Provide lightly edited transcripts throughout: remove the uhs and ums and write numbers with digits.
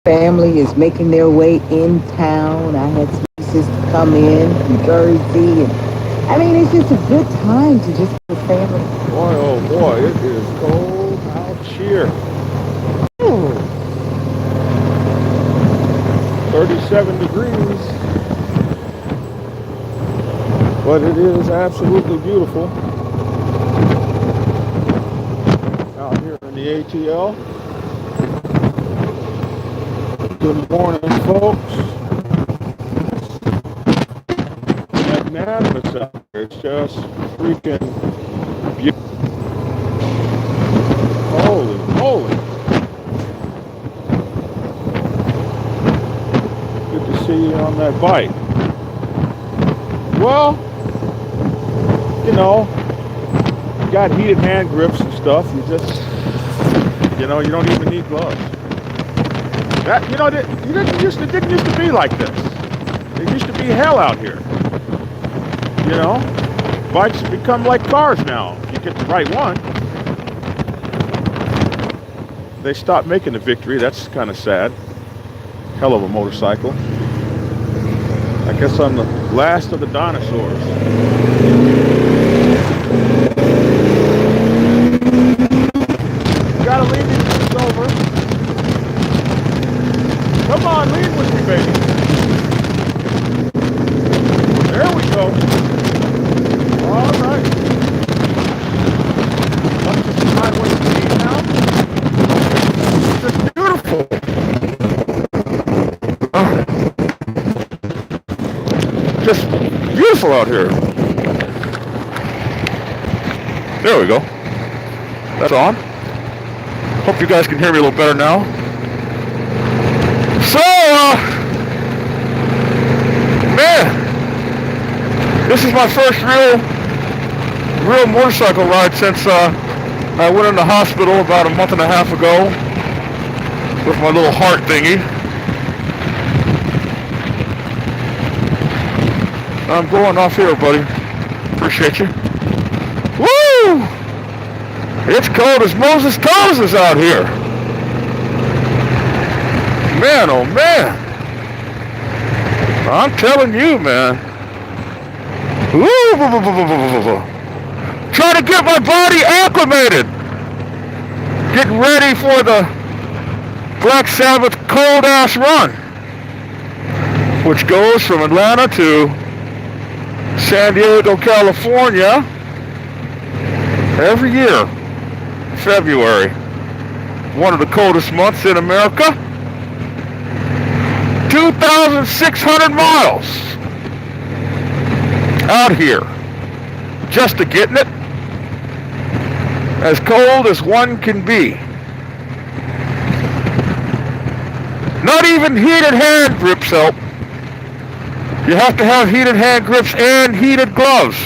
family is making their way in town. I had some sisters come in from Jersey, and I mean, it's just a good time to just be with family. Boy, oh boy, it is cold out here. Whew. 37 degrees, but it is absolutely beautiful out here in the ATL. Good morning, folks. Magnanimous out here. It's just freaking beautiful. Holy moly. Good to see you on that bike. Well, you got heated hand grips and stuff. You don't even need gloves. It didn't used to be like this. It used to be hell out here. Bikes have become like cars now. If you get the right one. They stopped making the Victory. That's kind of sad. Hell of a motorcycle. I guess I'm the last of the dinosaurs. Gotta lean these things over. Come on, lean with me, baby. There we go. All right. Up to the highway speed now. It's beautiful. Just beautiful out here. There we go. That's on. Hope you guys can hear me a little better now. So, man, this is my first real motorcycle ride since I went in the hospital about a month and a half ago with my little heart thingy. I'm going off here, buddy. Appreciate you. Woo! It's cold as Moses' toes out here. Man, oh man. I'm telling you, man. Woo! Trying to get my body acclimated. Getting ready for the Black Sabbath cold ass run, which goes from Atlanta to San Diego, California, every year, February. One of the coldest months in America. 2,600 miles out here just to getting it as cold as one can be. Not even heated hand grips help. You have to have heated hand grips and heated gloves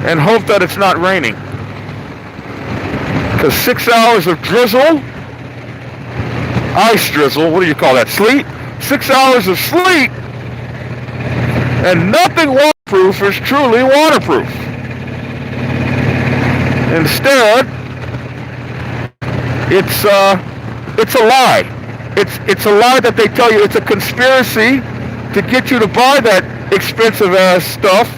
and hope that it's not raining. Because 6 hours of drizzle, ice drizzle, what do you call that, sleet? 6 hours of sleet and nothing waterproof is truly waterproof. Instead, it's a lie. It's a lie that they tell you. It's a conspiracy to get you to buy that expensive ass stuff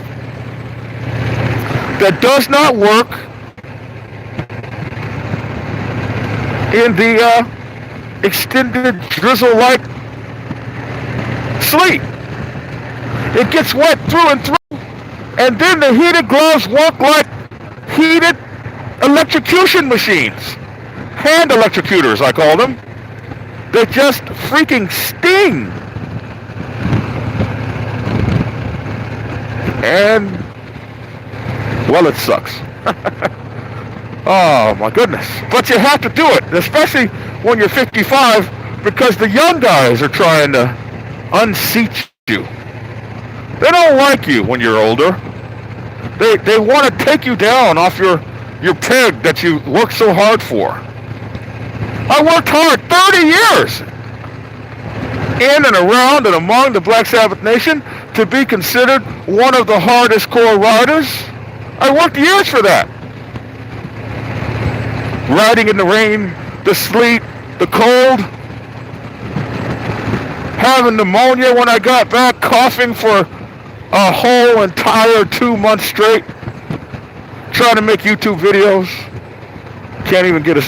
that does not work in the extended drizzle-like sleet. It gets wet through and through, and then the heated gloves work like heated electrocution machines. Hand electrocutors, I call them. They just freaking sting. And, well, it sucks. Oh, my goodness. But you have to do it, especially when you're 55, because the young guys are trying to unseat you. They don't like you when you're older. They want to take you down off your peg that you worked so hard for. I worked hard 30 years in and around and among the Black Sabbath Nation to be considered one of the hardest core riders. I worked years for that. Riding in the rain, the sleet, the cold, having pneumonia when I got back, coughing for a whole entire 2 months straight, trying to make YouTube videos. Can't even get a,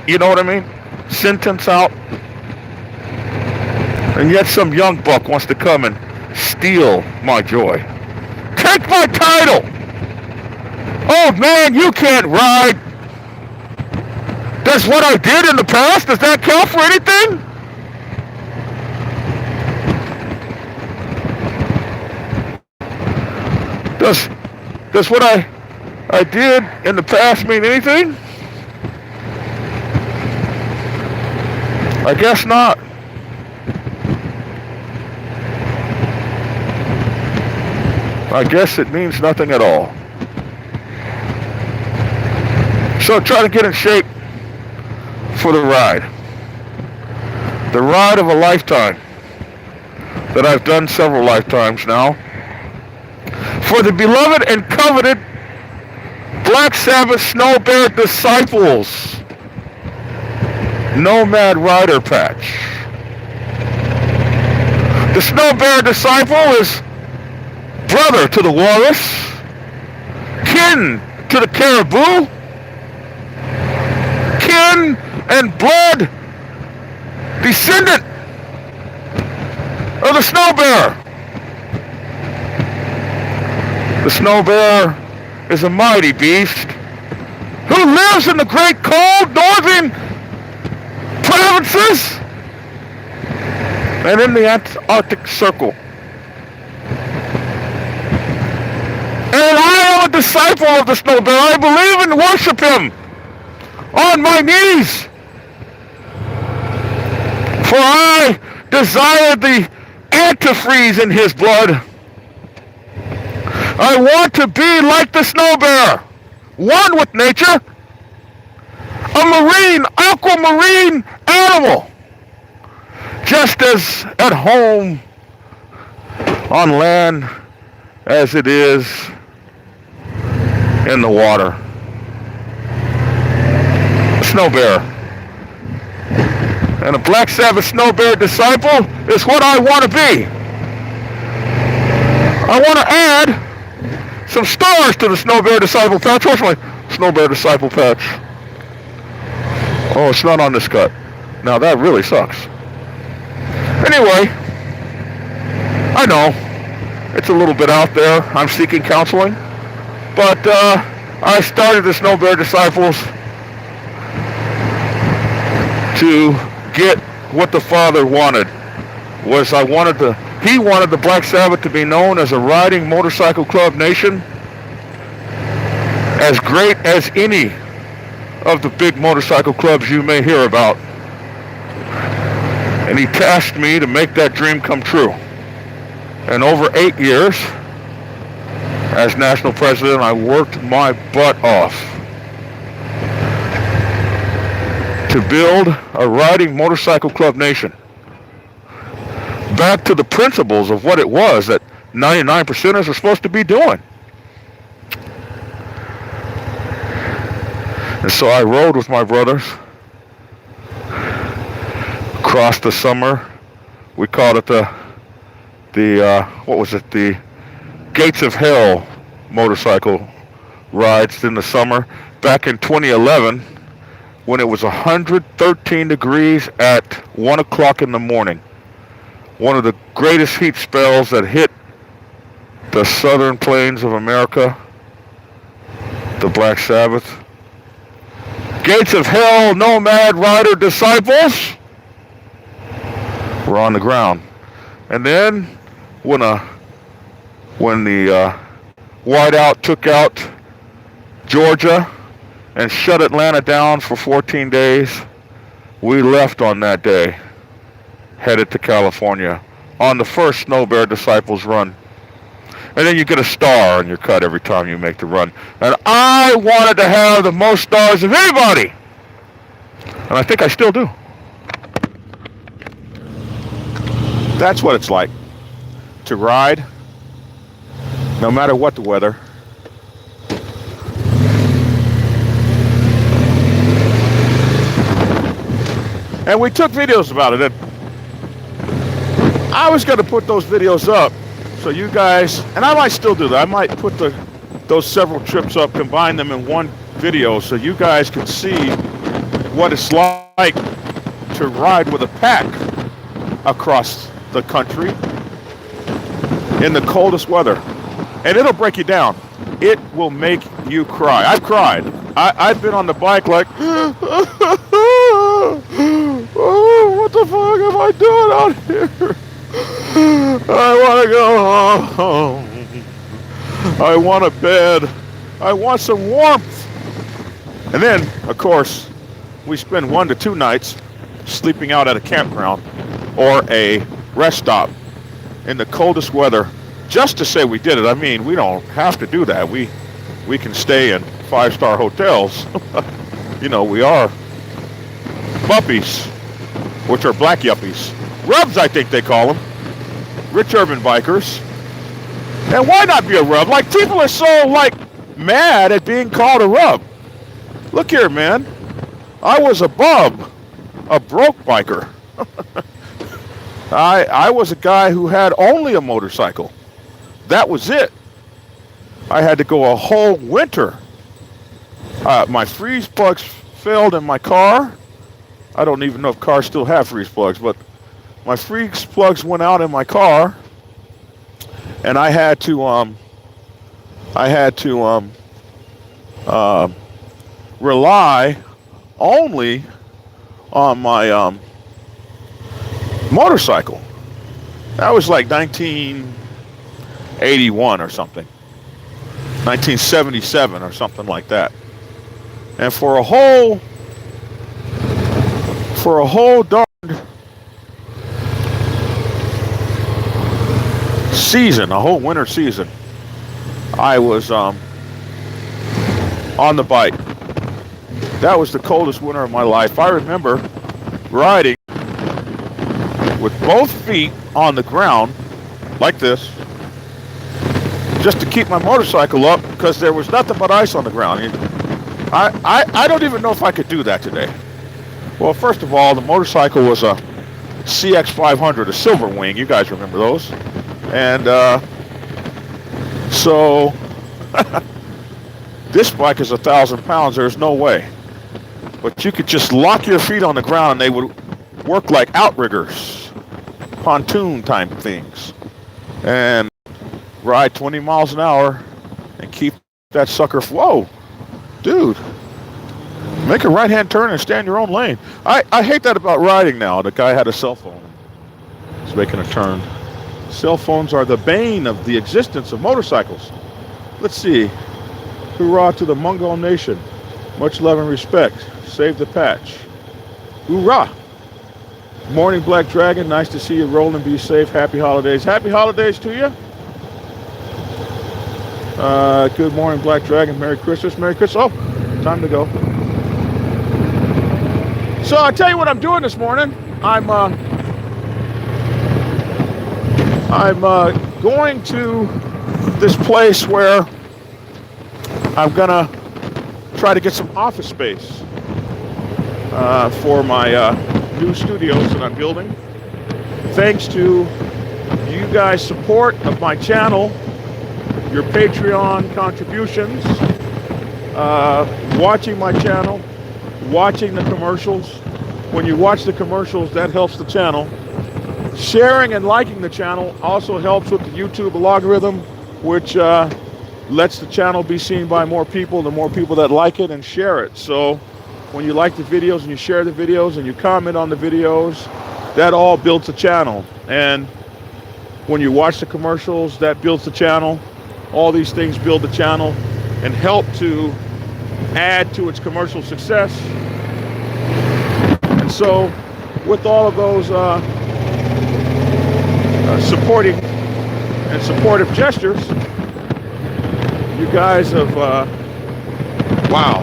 you know what I mean? Sentence out. And yet some young buck wants to come and steal my joy. Take my title! Oh man, you can't ride. Does what I did in the past, does that count for anything? Does what I did in the past mean anything? I guess not. I guess it means nothing at all. So try to get in shape for the ride. The ride of a lifetime that I've done several lifetimes now. For the beloved and coveted Black Sabbath Snow Bear Disciples Nomad Rider Patch. The Snow Bear Disciple is brother to the walrus, kin to the caribou, kin and blood descendant of the snow bear. The snow bear is a mighty beast who lives in the great cold northern provinces and in the Antarctic Circle. And I am a disciple of the snow bear. I believe and worship him on my knees. For I desire the antifreeze in his blood. I want to be like the snow bear, one with nature, a marine, aquamarine animal, just as at home on land as it is in the water. Snow bear. And a Black Sabbath Snow Bear Disciple is what I want to be. I want to add some stars to the Snow Bear Disciple patch. Where's my Snow Bear Disciple patch? Oh, it's not on this cut. Now that really sucks. Anyway, I know it's a little bit out there. I'm seeking counseling. But I started the Snow Bear Disciples to get what the Father wanted. He wanted the Black Sabbath to be known as a riding motorcycle club nation, as great as any of the big motorcycle clubs you may hear about. And he tasked me to make that dream come true. And over 8 years, as national president, I worked my butt off to build a riding motorcycle club nation. Back to the principles of what it was that 99%ers are supposed to be doing. And so I rode with my brothers across the summer. We called it the Gates of Hell motorcycle rides in the summer. Back in 2011, when it was 113 degrees at 1 o'clock in the morning. One of the greatest heat spells that hit the southern plains of America, the Black Sabbath. Gates of Hell Nomad Rider Disciples were on the ground. And then when the whiteout took out Georgia and shut Atlanta down for 14 days, we left on that day, headed to California on the first Snow Bear Disciples run. And then you get a star on your cut every time you make the run. And I wanted to have the most stars of anybody. And I think I still do. That's what it's like to ride, no matter what the weather. And we took videos about it. And I was going to put those videos up so you guys, and I might still do that. I might put those several trips up, combine them in one video so you guys can see what it's like to ride with a pack across the country in the coldest weather. And it'll break you down. It will make you cry. I've cried. I've been on the bike like, oh, what the fuck am I doing out here? I want to go home. I want a bed. I want some warmth. And then, of course, we spend 1 to 2 nights sleeping out at a campground or a rest stop in the coldest weather just to say we did it. I mean, we don't have to do that. We can stay in 5-star hotels. You know, we are buppies, which are black yuppies. Rubs, I think they call them. Rich urban bikers. And why not be a rub? Like, people are so, like, mad at being called a rub. Look here, man. I was a bum, a broke biker. I was a guy who had only a motorcycle. That was it. I had to go a whole winter. My freeze plugs failed in my car. I don't even know if cars still have freeze plugs, but my freeze plugs went out in my car, and I had to rely only on my motorcycle. That was like 1981 or something, 1977 or something like that. And for a whole darn season, a whole winter season, I was on the bike. That was the coldest winter of my life. I remember riding with both feet on the ground like this just to keep my motorcycle up because there was nothing but ice on the ground. I don't even know if I could do that today. Well, first of all, the motorcycle was a CX500, a silver wing. You guys remember those. And so this bike is 1,000 pounds. There's no way. But you could just lock your feet on the ground and they would work like outriggers, pontoon type things, and ride 20 miles an hour and keep that sucker. Whoa, dude, make a right-hand turn and stay in your own lane. I hate that about riding now. The guy had a cell phone. He's making a turn. Cell phones are the bane of the existence of motorcycles. Let's see. Hoorah to the Mongol Nation. Much love and respect. Save the patch. Hoorah. Morning, Black Dragon. Nice to see you rolling. Be safe. Happy holidays. Happy holidays to you. Good morning, Black Dragon. Merry Christmas. Merry Christmas. Oh, time to go. So I'll tell you what I'm doing this morning. I'm going to this place where I'm gonna try to get some office space for my new studios that I'm building. Thanks to you guys' support of my channel, your Patreon contributions, watching my channel, watching the commercials. When you watch the commercials, that helps the channel. Sharing and liking the channel also helps with the YouTube algorithm, which lets the channel be seen by more people, the more people that like it and share it. So when you like the videos and you share the videos and you comment on the videos, that all builds the channel. And when you watch the commercials, that builds the channel. All these things build the channel and help to add to its commercial success. And so with all of those supporting and supportive gestures, you guys have, wow,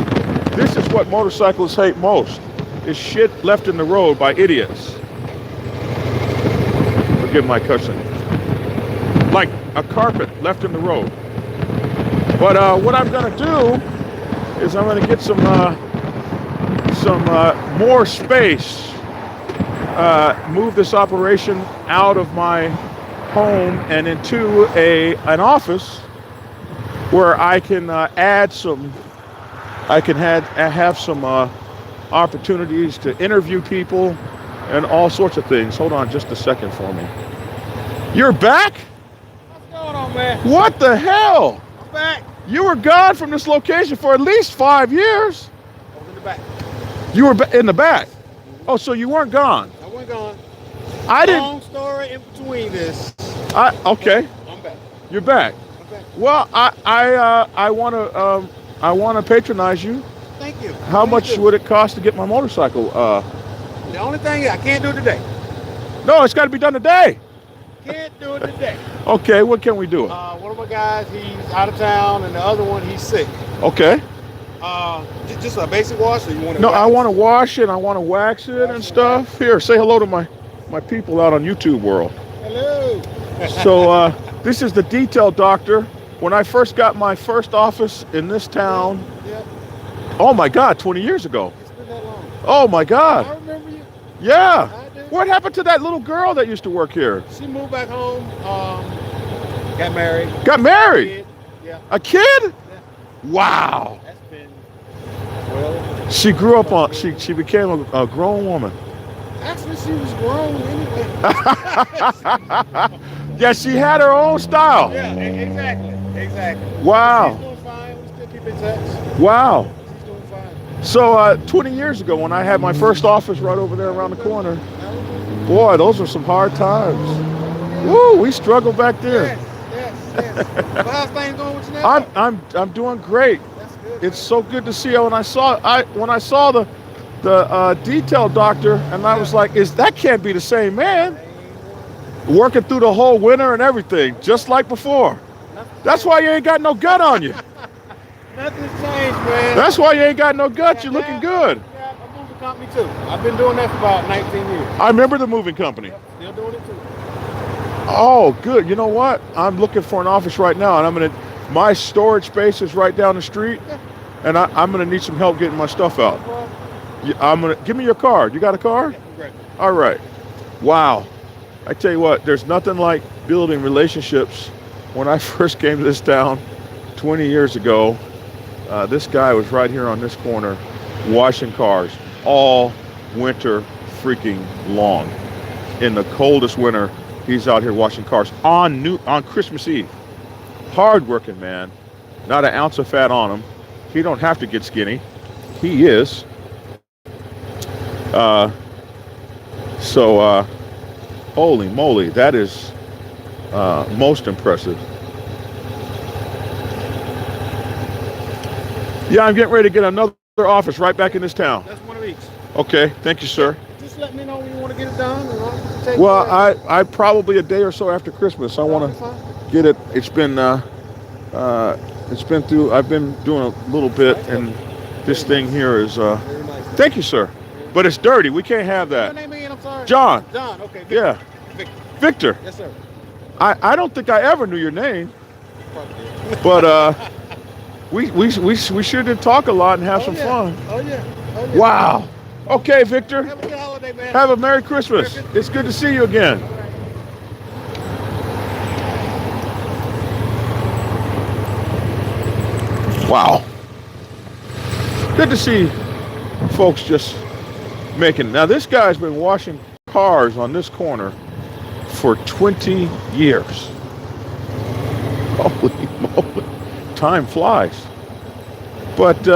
this is what motorcyclists hate most, is shit left in the road by idiots. Forgive my cussing. Like a carpet left in the road. But what I'm gonna do is I'm gonna get some more space move this operation out of my home and into an office where I can have some opportunities to interview people and all sorts of things. Hold on just a second for me. You're back? What's going on, man? What the hell? I'm back. You were gone from this location for at least 5 years. I was in the back. You were in the back. Oh, so you weren't gone. I wasn't gone. I didn't. Long story in between this. Okay. I'm back. You're back. I'm back. Well, I want to patronize you. Thank you. How much would it cost to get my motorcycle? The only thing I can't do it today. No, it's got to be done today. Can't do it today. Okay, what can we do? One of my guys, he's out of town, and the other one, he's sick. Okay. Just a basic wash, or you want to? No, I want to wash it. I want to wax it and stuff. Here, say hello to my people out on YouTube world. Hello. So this is the detail doctor. When I first got my first office in this town, Yeah. oh my God, 20 years ago. It's been that long. Oh my I God. remember you. Yeah. I do. What happened to that little girl that used to work here? She moved back home. Got married. Got married? Kid. Yeah. A kid? Yeah. Wow. That's been well. She grew up on, she became a grown woman. Actually, she was grown anyway. Yeah, she had her own style. Yeah, exactly. Wow. She's doing fine. We still keep in touch. Wow. She's doing fine. So 20 years ago when I had my first office right over there around the corner, boy, those were some hard times. Woo, we struggled back there. Yes. Well, how's things going with you now? I'm doing great. That's good. It's so good to see you. When I saw the detail doctor, and I was like, that can't be the same man. Working through the whole winter and everything, just like before. That's why you ain't got no gut on you. Nothing's changed, man. That's why you ain't got no gut. You're looking good. Yeah, I moved the company too. I've been doing that for about 19 years. I remember the moving company. Still doing it too. Oh, good. You know what? I'm looking for an office right now, and my storage space is right down the street, and I'm gonna need some help getting my stuff out. Give me your card. You got a card? Great. All right. Wow. I tell you what, there's nothing like building relationships. When I first came to this town 20 years ago, this guy was right here on this corner washing cars all winter freaking long. In the coldest winter, he's out here washing cars on Christmas Eve. Hard-working man, not an ounce of fat on him. He don't have to get skinny. He is. Holy moly, that is most impressive. Yeah, I'm getting ready to get another office right back in this town. That's one of each. Okay, thank you, sir. Just let me know when you want to get it done. And I'll take Well, care of I probably a day or so after Christmas. I want to get it. It's been through. I've been doing a little bit, and this thing here is. Very nice. Thank you, sir. But it's dirty. We can't have What's that. your name again? I'm sorry. John. John. Okay. Victor. Yeah. Victor. Victor. Yes, sir. I don't think I ever knew your name, but we sure did talk a lot and have some fun. Oh yeah. Wow. Okay, Victor. Have a good holiday, man. Have a Merry Christmas. It's good to see you again. Wow. Good to see folks just making. Now, this guy's been washing cars on this corner for 20 years. Holy moly. Time flies. But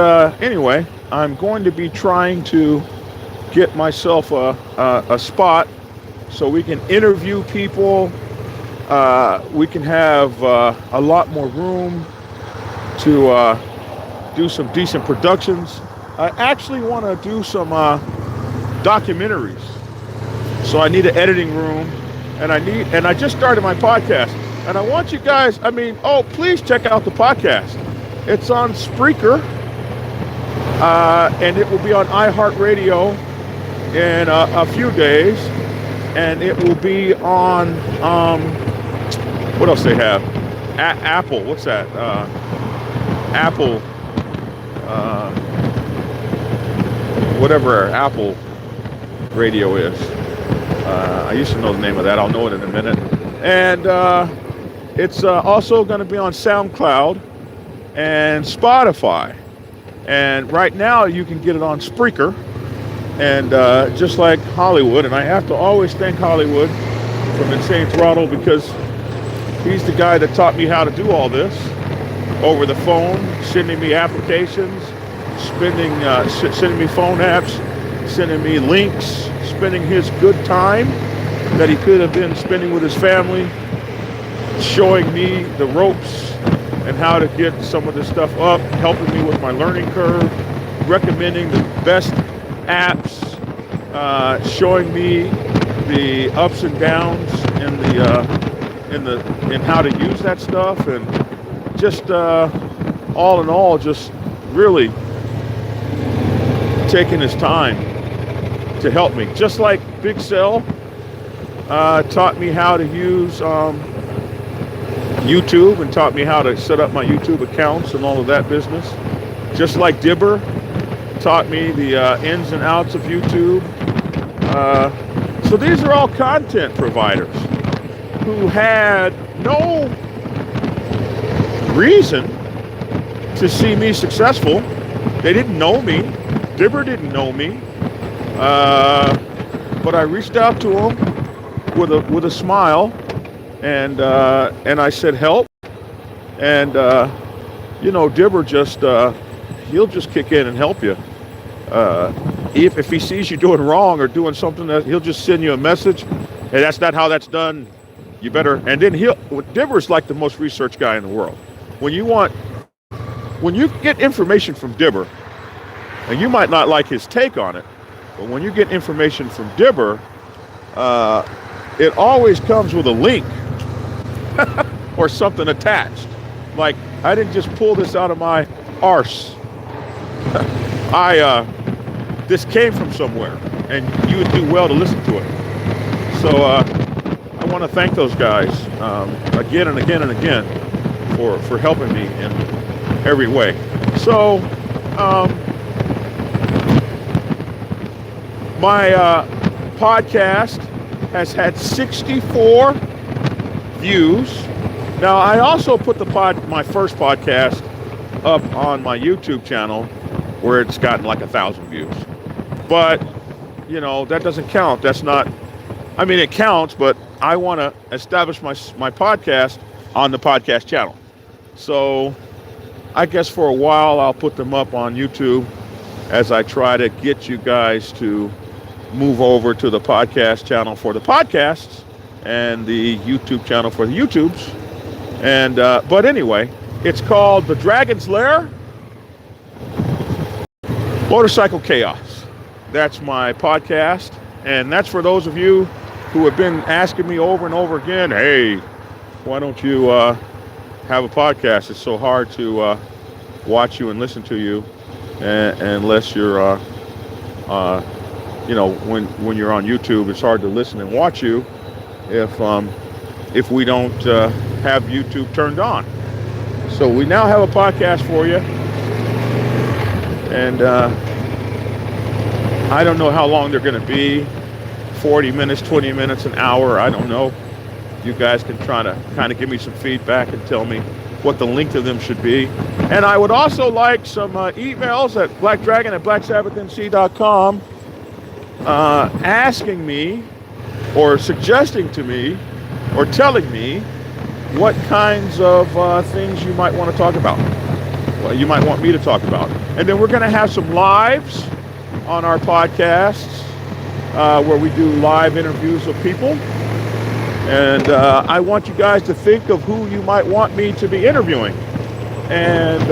anyway, I'm going to be trying to get myself a spot so we can interview people. We can have a lot more room to do some decent productions. I actually want to do some documentaries. So I need an editing room, and I just started my podcast. And I want you guys, please check out the podcast. It's on Spreaker, and it will be on iHeartRadio in a few days. And it will be on, what else they have? Apple, what's that? Apple, whatever Apple radio is. I used to know the name of that. I'll know it in a minute. And it's also going to be on SoundCloud and Spotify. And right now you can get it on Spreaker. And just like Hollywood, and I have to always thank Hollywood from Insane Throttle because he's the guy that taught me how to do all this over the phone, sending me applications, sending me phone apps, sending me links, spending his good time that he could have been spending with his family, showing me the ropes and how to get some of this stuff up, helping me with my learning curve, recommending the best apps, showing me the ups and downs in how to use that stuff, and just all in all, just really taking his time to help me. Just like Big Cell taught me how to use YouTube and taught me how to set up my YouTube accounts and all of that business. Just like Dibber taught me the ins and outs of YouTube. So these are all content providers who had no reason to see me successful. They didn't know me. Dibber didn't know me. But I reached out to him with a smile, and I said help. And Dibber just he'll just kick in and help you. If he sees you doing wrong or doing something, that he'll just send you a message. Hey, that's not how that's done. You better. And then Dibber's like the most researched guy in the world. When you get information from Dibber, and you might not like his take on it, but when you get information from Dibber, it always comes with a link or something attached. Like, I didn't just pull this out of my arse. This came from somewhere, and you would do well to listen to it. So I want to thank those guys again and again and again for helping me in every way. So my podcast has had 64 views. Now, I also put my first podcast up on my YouTube channel where it's gotten like 1,000 views. But, that doesn't count. That's not, it counts, but I want to establish my podcast on the podcast channel. So I guess for a while I'll put them up on YouTube as I try to get you guys to move over to the podcast channel for the podcasts and the YouTube channel for the YouTubes. And but anyway, it's called The Dragon's Lair Motorcycle Chaos. That's my podcast, and that's for those of you who have been asking me over and over again, hey, why don't you have a podcast? It's so hard to watch you and listen to you unless you're when you're on YouTube, it's hard to listen and watch you if we don't have YouTube turned on. So we now have a podcast for you, and I don't know how long they're going to be, 40 minutes, 20 minutes, an hour, I don't know. You guys can try to kind of give me some feedback and tell me what the length of them should be. And I would also like some emails at blackdragon@blacksabbathnc.com asking me or suggesting to me or telling me what kinds of things you might want to talk about. Well, you might want me to talk about. And then we're going to have some lives on our podcasts where we do live interviews with people. And I want you guys to think of who you might want me to be interviewing. And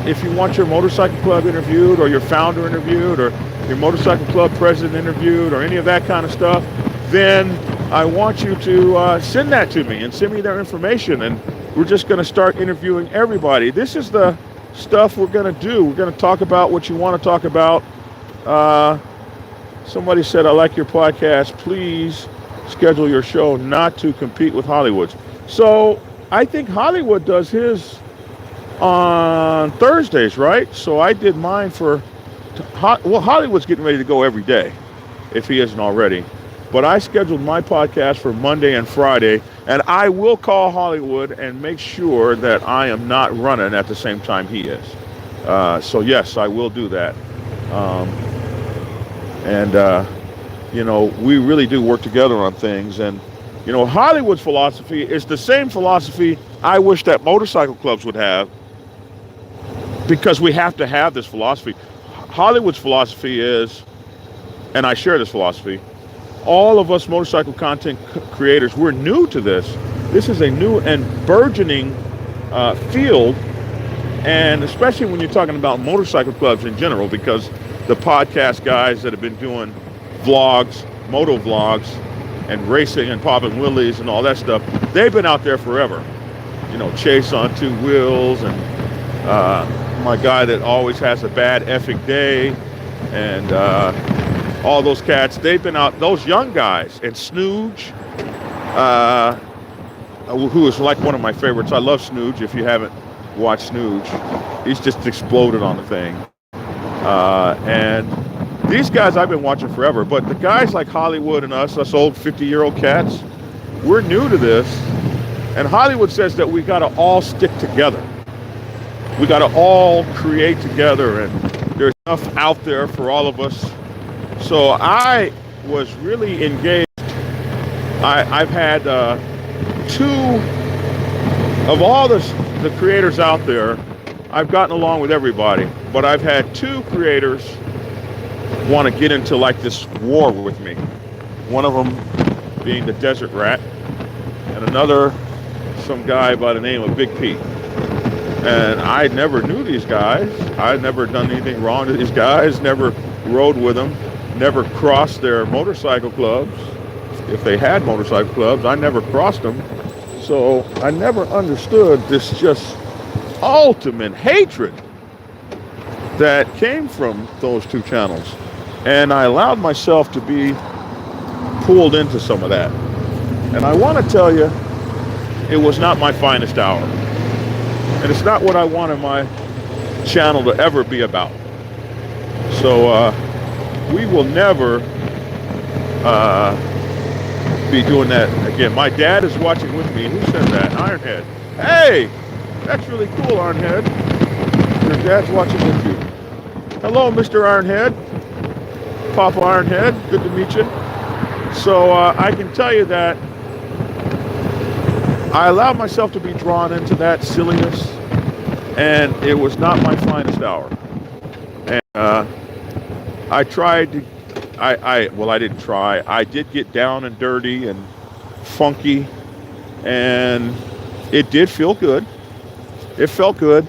if you want your motorcycle club interviewed, or your founder interviewed, or your motorcycle club president interviewed, or any of that kind of stuff, then I want you to send that to me and send me their information. And we're just going to start interviewing everybody. This is the stuff we're going to do. We're going to talk about what you want to talk about. Somebody said, I like your podcast. Please schedule your show not to compete with Hollywood's. So I think Hollywood does his on Thursdays, right? So I did mine Hollywood's getting ready to go every day, if he isn't already. But I scheduled my podcast for Monday and Friday, and I will call Hollywood and make sure that I am not running at the same time he is. So yes, I will do that. Um, and we really do work together on things. And Hollywood's philosophy is the same philosophy I wish that motorcycle clubs would have, because we have to have this philosophy. Hollywood's philosophy is, and I share this philosophy, all of us motorcycle content creators, we're new to this. This is a new and burgeoning field, and especially when you're talking about motorcycle clubs in general, because the podcast guys that have been doing vlogs, moto vlogs, and racing and popping wheelies and all that stuff, they've been out there forever. Chase on Two Wheels, and my guy that always has a bad effing day, and all those cats, they've been out, those young guys, and Snooge, who is like one of my favorites. I love Snooge. If you haven't watched Snooge, he's just exploded on the thing. And these guys I've been watching forever, but the guys like Hollywood and us old 50-year-old cats, we're new to this. And Hollywood says that we got to all stick together. We got to all create together, and there's enough out there for all of us. So I was really engaged. I've had two of all the creators out there. I've gotten along with everybody, but I've had two creators want to get into like this war with me. One of them being the Desert Rat, and another, some guy by the name of Big Pete. And I never knew these guys. I'd never done anything wrong to these guys, never rode with them, never crossed their motorcycle clubs. If they had motorcycle clubs, I never crossed them. So I never understood this just ultimate hatred that came from those two channels. And I allowed myself to be pulled into some of that. And I want to tell you, it was not my finest hour. And it's not what I wanted my channel to ever be about. So we will never be doing that again. My dad is watching with me. Who said that? Ironhead. Hey, that's really cool, Ironhead. Your dad's watching with you. Hello, Mr. Ironhead. Papa Ironhead, good to meet you. So I can tell you that I allowed myself to be drawn into that silliness, and it was not my finest hour. And I tried to, well, I didn't try. I did get down and dirty and funky, and it did feel good. It felt good,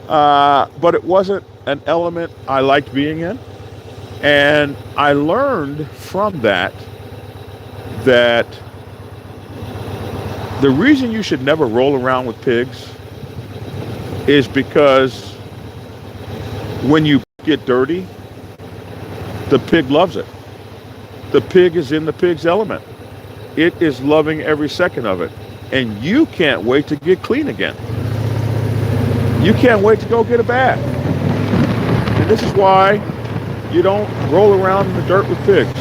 but it wasn't an element I liked being in. And I learned from that the reason you should never roll around with pigs is because when you get dirty, the pig loves it. The pig is in the pig's element. It is loving every second of it. And you can't wait to get clean again. You can't wait to go get a bath. And this is why you don't roll around in the dirt with pigs.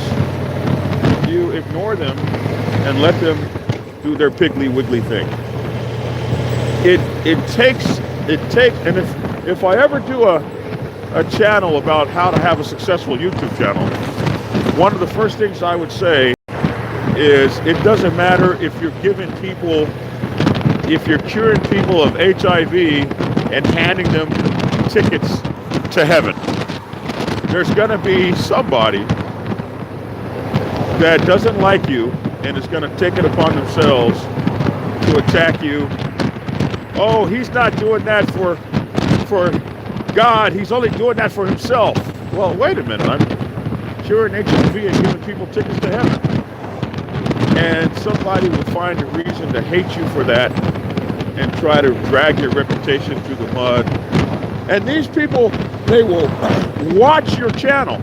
You ignore them and let them do their piggly wiggly thing. It takes, and if I ever do a channel about how to have a successful YouTube channel, one of the first things I would say is it doesn't matter if you're giving people, if you're curing people of HIV and handing them tickets to heaven. There's going to be somebody that doesn't like you and is going to take it upon themselves to attack you. Oh, he's not doing that for God. He's only doing that for himself. Well, wait a minute. I'm curing HIV and giving people tickets to heaven. And somebody will find a reason to hate you for that and try to drag your reputation through the mud. And these people, they will watch your channel.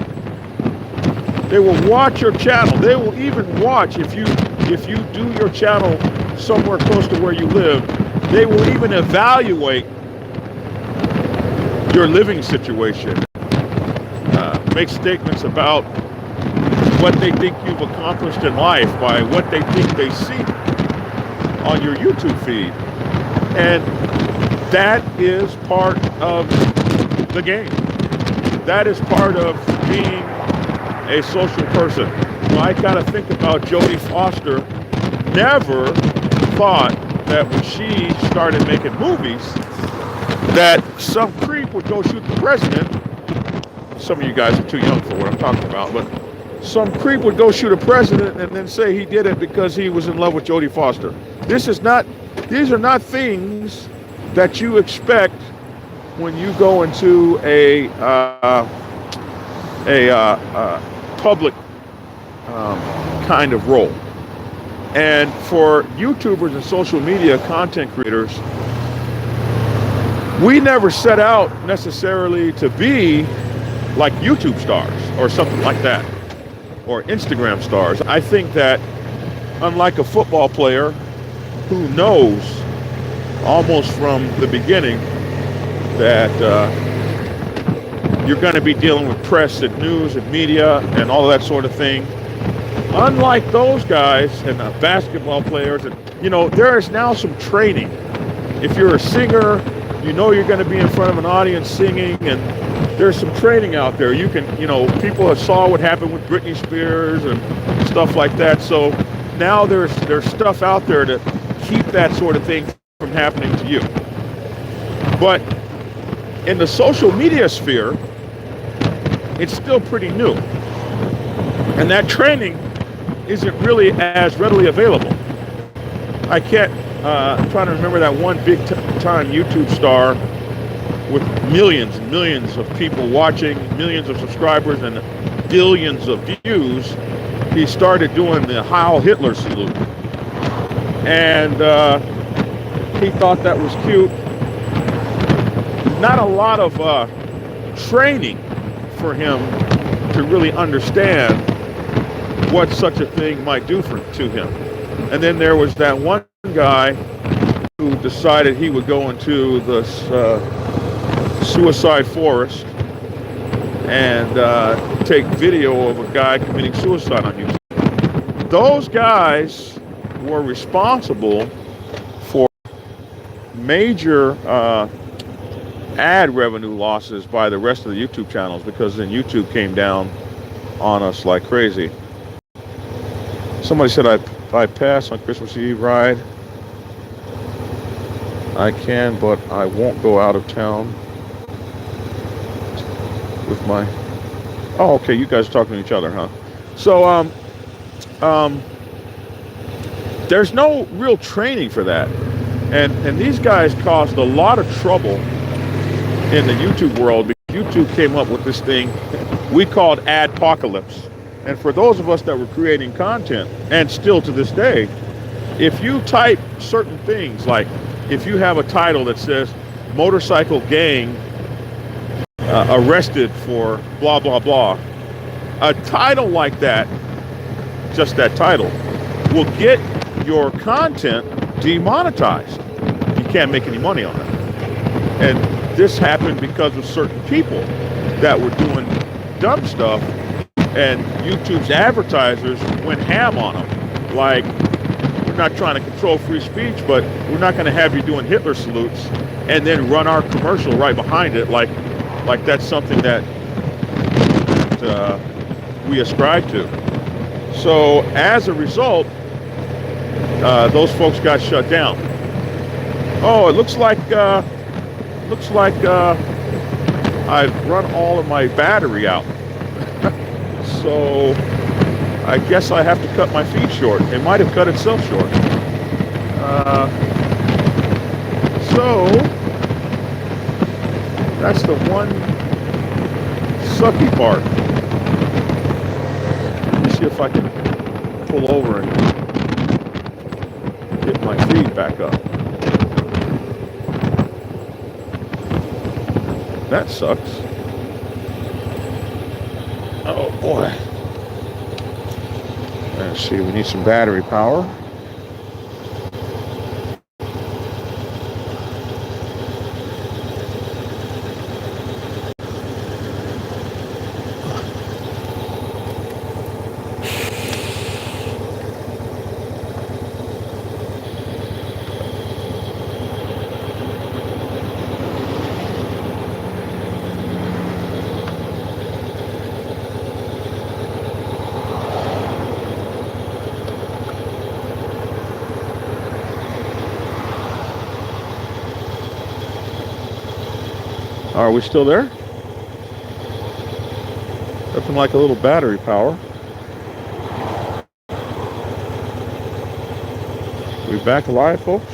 They will watch your channel. They will even watch if you do your channel somewhere close to where you live. They will even evaluate your living situation. Make statements about what they think you've accomplished in life by what they think they see on your YouTube feed. And that is part of the game. That is part of being a social person. I gotta think about Jodie Foster never thought that when she started making movies that some creep would go shoot the president. Some of you guys are too young for what I'm talking about, but some creep would go shoot a president and then say he did it because he was in love with Jodie Foster. These are not things that you expect when you go into a public kind of role. And for YouTubers and social media content creators, we never set out necessarily to be like YouTube stars or something like that, or Instagram stars. I think that unlike a football player who knows almost from the beginning that you're going to be dealing with press and news and media and all of that sort of thing, unlike those guys and basketball players, and there is now some training. If you're a singer, you're going to be in front of an audience singing, and there's some training out there. You can, people have saw what happened with Britney Spears and stuff like that. So now there's stuff out there to keep that sort of thing from happening to you. But in the social media sphere, it's still pretty new, and that training isn't really as readily available. I can't. I'm trying to remember that one big time YouTube star with millions and millions of people watching, millions of subscribers, and billions of views. He started doing the Heil Hitler salute, and he thought that was cute. Not a lot of training for him to really understand what such a thing might do to him. And then there was that one guy who decided he would go into the suicide forest and take video of a guy committing suicide on YouTube. Those guys were responsible for major ad revenue losses by the rest of the YouTube channels, because then YouTube came down on us like crazy. Somebody said I pass on Christmas Eve ride. I can, but I won't go out of town with my... Oh, okay, you guys are talking to each other, huh? So, there's no real training for that. And these guys caused a lot of trouble in the YouTube world, because YouTube came up with this thing we called adpocalypse. And for those of us that were creating content, and still to this day, if you type certain things, like if you have a title that says motorcycle gang arrested for blah, blah, blah, a title like that, just that title, will get your content demonetized. You can't make any money on it. And this happened because of certain people that were doing dumb stuff, and YouTube's advertisers went ham on them. Like, we're not trying to control free speech, but we're not going to have you doing Hitler salutes and then run our commercial right behind it like that's something that we ascribe to. So as a result, those folks got shut down. Oh, it looks like I've run all of my battery out. So I guess I have to cut my feed short. It might have cut itself short. So that's the one sucky part. Let me see if I can pull over and get my feed back up. That sucks. Oh boy. Let's see, we need some battery power. Are we still there? Nothing like a little battery power. We back alive, folks?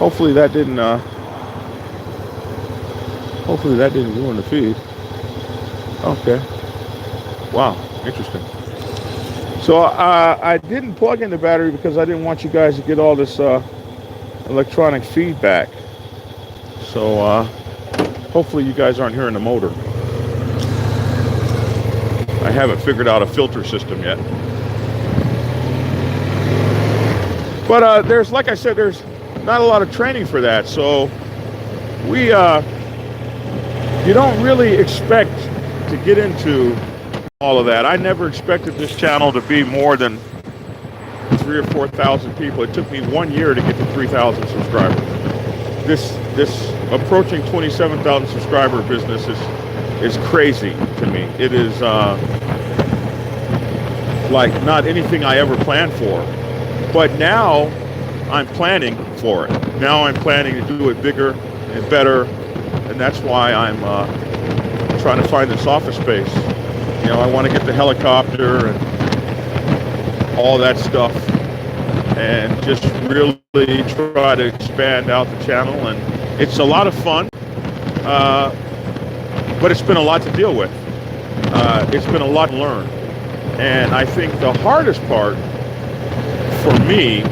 Hopefully that didn't ruin the feed. Okay. Wow, interesting. So I didn't plug in the battery because I didn't want you guys to get all this electronic feedback. So hopefully you guys aren't hearing the motor. I haven't figured out a filter system yet. But there's, like I said, there's not a lot of training for that. So we, you don't really expect to get into all of that. I never expected this channel to be more than 3,000 or 4,000 people. It took me 1 year to get to 3,000 subscribers. This approaching 27,000 subscriber business is crazy to me. It is like not anything I ever planned for. But now I'm planning for it. Now I'm planning to do it bigger and better, and that's why I'm trying to find this office space. You know, I want to get the helicopter and all that stuff, and just really try to expand out the channel. And it's a lot of fun, but it's been a lot to deal with. It's been a lot to learn, and I think the hardest part for me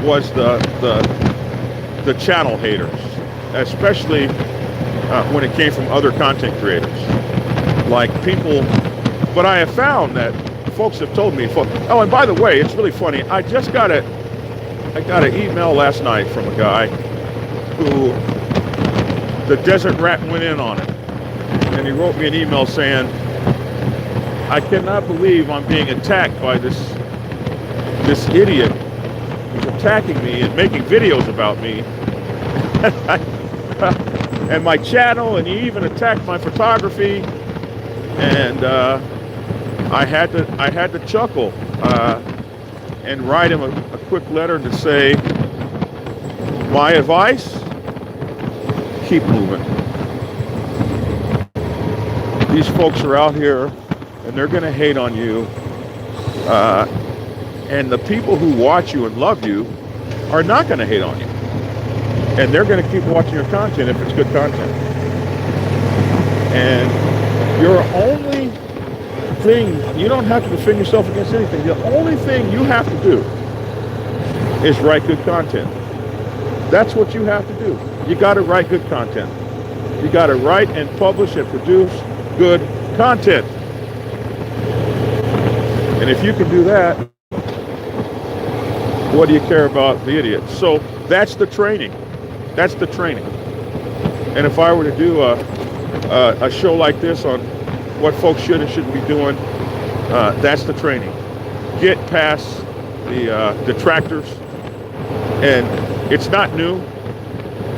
was the channel haters, especially when it came from other content creators, like people. But I have found that folks have told me, oh, and by the way, it's really funny. I got an email last night from a guy who the desert rat went in on it, and he wrote me an email saying, I cannot believe I'm being attacked by this idiot who's attacking me and making videos about me and my channel, and he even attacked my photography. And I had to chuckle and write him a quick letter to say, my advice, keep moving. These folks are out here and they're going to hate on you. And the people who watch you and love you are not going to hate on you. And they're going to keep watching your content if it's good content. And your only thing, you don't have to defend yourself against anything. The only thing you have to do is write good content. That's what you have to do. You got to write good content. You got to write and publish and produce good content. And if you can do that, what do you care about the idiots? So that's the training. That's the training. And if I were to do a show like this on what folks should and shouldn't be doing, that's the training. Get past the detractors. And it's not new.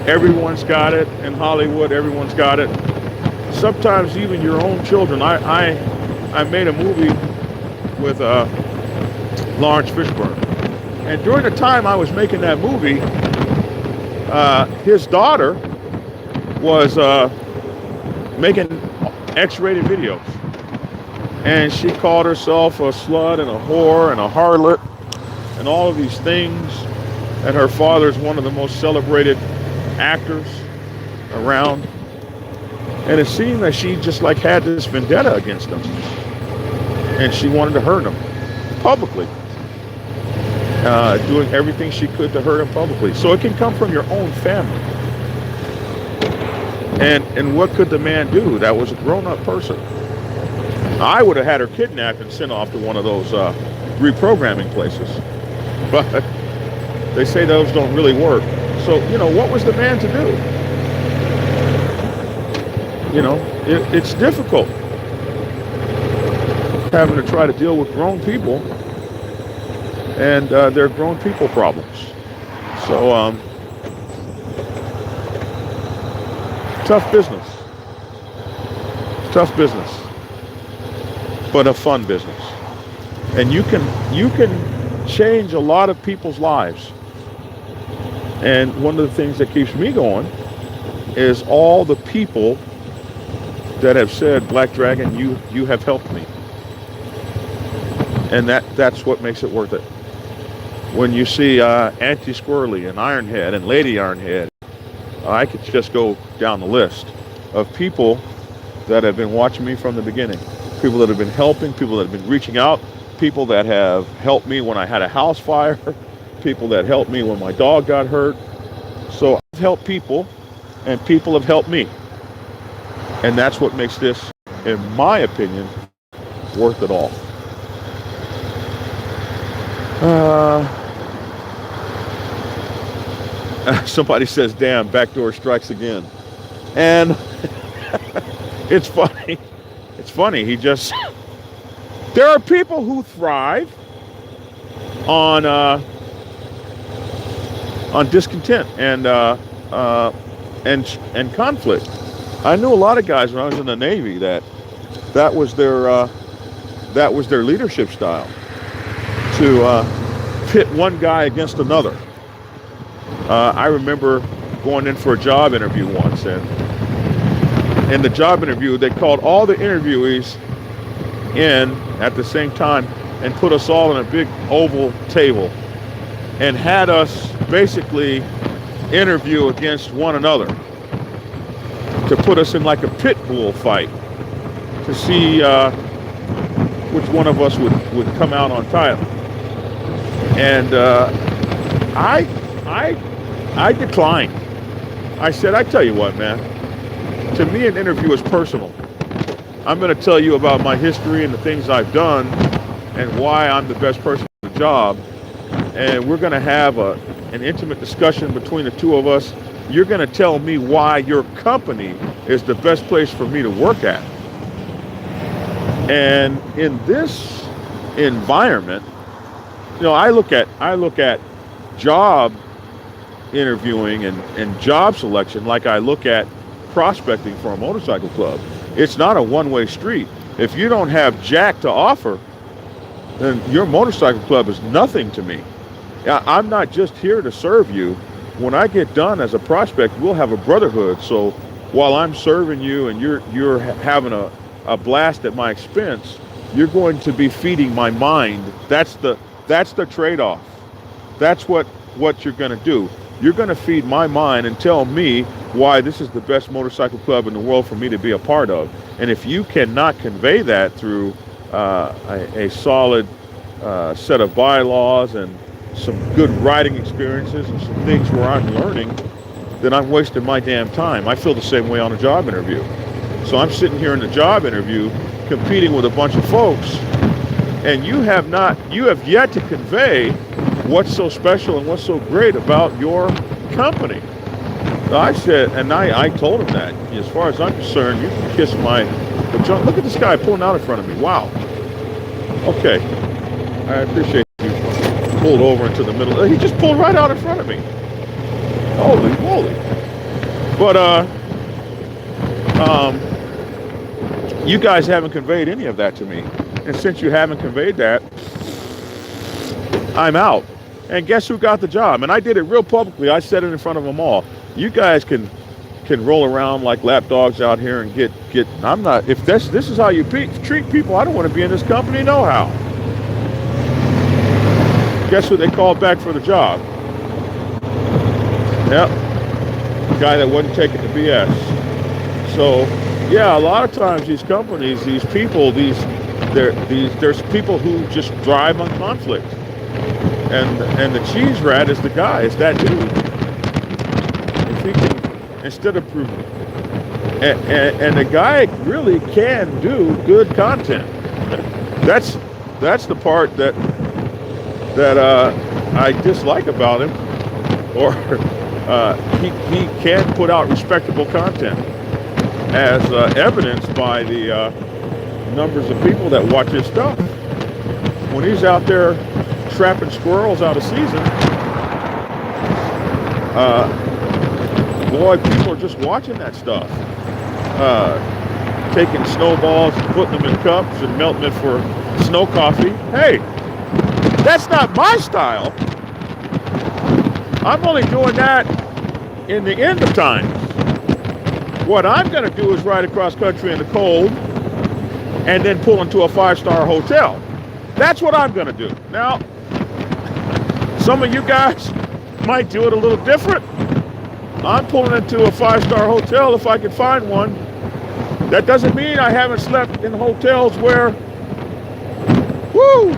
Everyone's got it in Hollywood. Everyone's got it. Sometimes even your own children. I made a movie with Lawrence Fishburne. And during the time I was making that movie, his daughter was making X-rated videos. And she called herself a slut and a whore and a harlot and all of these things. And her father's one of the most celebrated actors around. And it seemed that she just like had this vendetta against him. And she wanted to hurt him publicly. Doing everything she could to hurt him publicly. So it can come from your own family. And what could the man do? That was a grown-up person. I would have had her kidnapped and sent off to one of those reprogramming places. But they say those don't really work. So, you know, what was the man to do? You know, it's difficult having to try to deal with grown people and their grown people problems. So, tough business. Tough business. But a fun business. And you can change a lot of people's lives And one of the things that keeps me going is all the people that have said, Black Dragon, you have helped me. And that's what makes it worth it. When you see Auntie Squirrely and Ironhead and Lady Ironhead, I could just go down the list of people that have been watching me from the beginning. People that have been helping, people that have been reaching out, people that have helped me when I had a house fire, people that helped me when my dog got hurt. So I've helped people, and people have helped me. And that's what makes this, in my opinion, worth it all. Somebody says, damn, backdoor strikes again. And it's funny. It's funny. There are people who thrive on discontent and conflict. I knew a lot of guys when I was in the Navy that was their leadership style, to pit one guy against another. I remember going in for a job interview once, and in the job interview, they called all the interviewees in at the same time and put us all in a big oval table and had us basically interview against one another to put us in like a pit bull fight to see which one of us would come out on top. And I declined. I said, I tell you what, man, to me an interview is personal. I'm going to tell you about my history and the things I've done and why I'm the best person for the job. And we're going to have an intimate discussion between the two of us. You're going to tell me why your company is the best place for me to work at. And in this environment, I look at job interviewing and job selection like I look at prospecting for a motorcycle club. It's not a one-way street. If you don't have jack to offer, then your motorcycle club is nothing to me. I'm not just here to serve you. When I get done as a prospect, we'll have a brotherhood. So while I'm serving you and you're having a blast at my expense, you're going to be feeding my mind. That's the trade-off. That's what you're going to do. You're going to feed my mind and tell me why this is the best motorcycle club in the world for me to be a part of. And if you cannot convey that through a solid set of bylaws and some good riding experiences and some things where I'm learning, then I'm wasting my damn time. I feel the same way on a job interview. So I'm sitting here in the job interview competing with a bunch of folks, and you have yet to convey what's so special and what's so great about your company. I said, and I told him that, as far as I'm concerned, you can kiss my vagina. Look at this guy pulling out in front of me. Wow. Okay. I appreciate you pulled over into the middle. He just pulled right out in front of me. Holy moly. But, you guys haven't conveyed any of that to me. And since you haven't conveyed that, I'm out. And guess who got the job? And I did it real publicly. I said it in front of them all. You guys can roll around like lap dogs out here and get. I'm not. If this is how you treat people, I don't want to be in this company. No how. Guess who they called back for the job? Yep, the guy that wasn't taking the BS. So yeah, a lot of times these companies, these people, there's people who just drive on conflict. And the cheese rat is the guy. It's that dude. If he can, instead of proving, and the guy really can do good content. That's the part that I dislike about him. Or he can put out respectable content, as evidenced by the numbers of people that watch his stuff. When he's out there trapping squirrels out of season, boy, people are just watching that stuff. Taking snowballs and putting them in cups and melting it for snow coffee. Hey, that's not my style. I'm only doing that in the end of times. What I'm going to do is ride across country in the cold and then pull into a 5-star hotel. That's what I'm going to do. Now, some of you guys might do it a little different. I'm pulling into a 5-star hotel if I can find one. That doesn't mean I haven't slept in hotels where, whoo,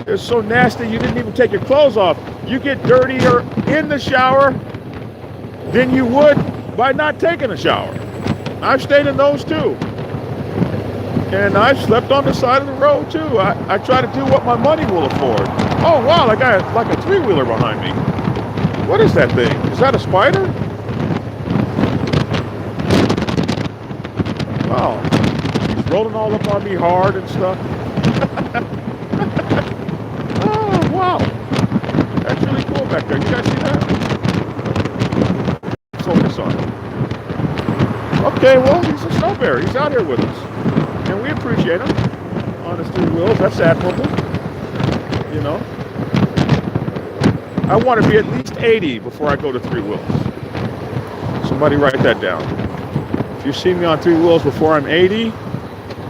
it's so nasty you didn't even take your clothes off. You get dirtier in the shower than you would by not taking a shower. I've stayed in those too. And I've slept on the side of the road too. I try to do what my money will afford. Oh wow, I got like a 3-wheeler behind me. What is that thing? Is that a spider? Wow. He's rolling all up on me hard and stuff. Oh wow. That's really cool back there. You guys see that? Focus on it. Okay, well, he's a snow bear. He's out here with us. And we appreciate him on his 3 wheels. That's admirable. You know. I want to be at least 80 before I go to 3 wheels. Somebody write that down. If you see me on 3 wheels before I'm 80,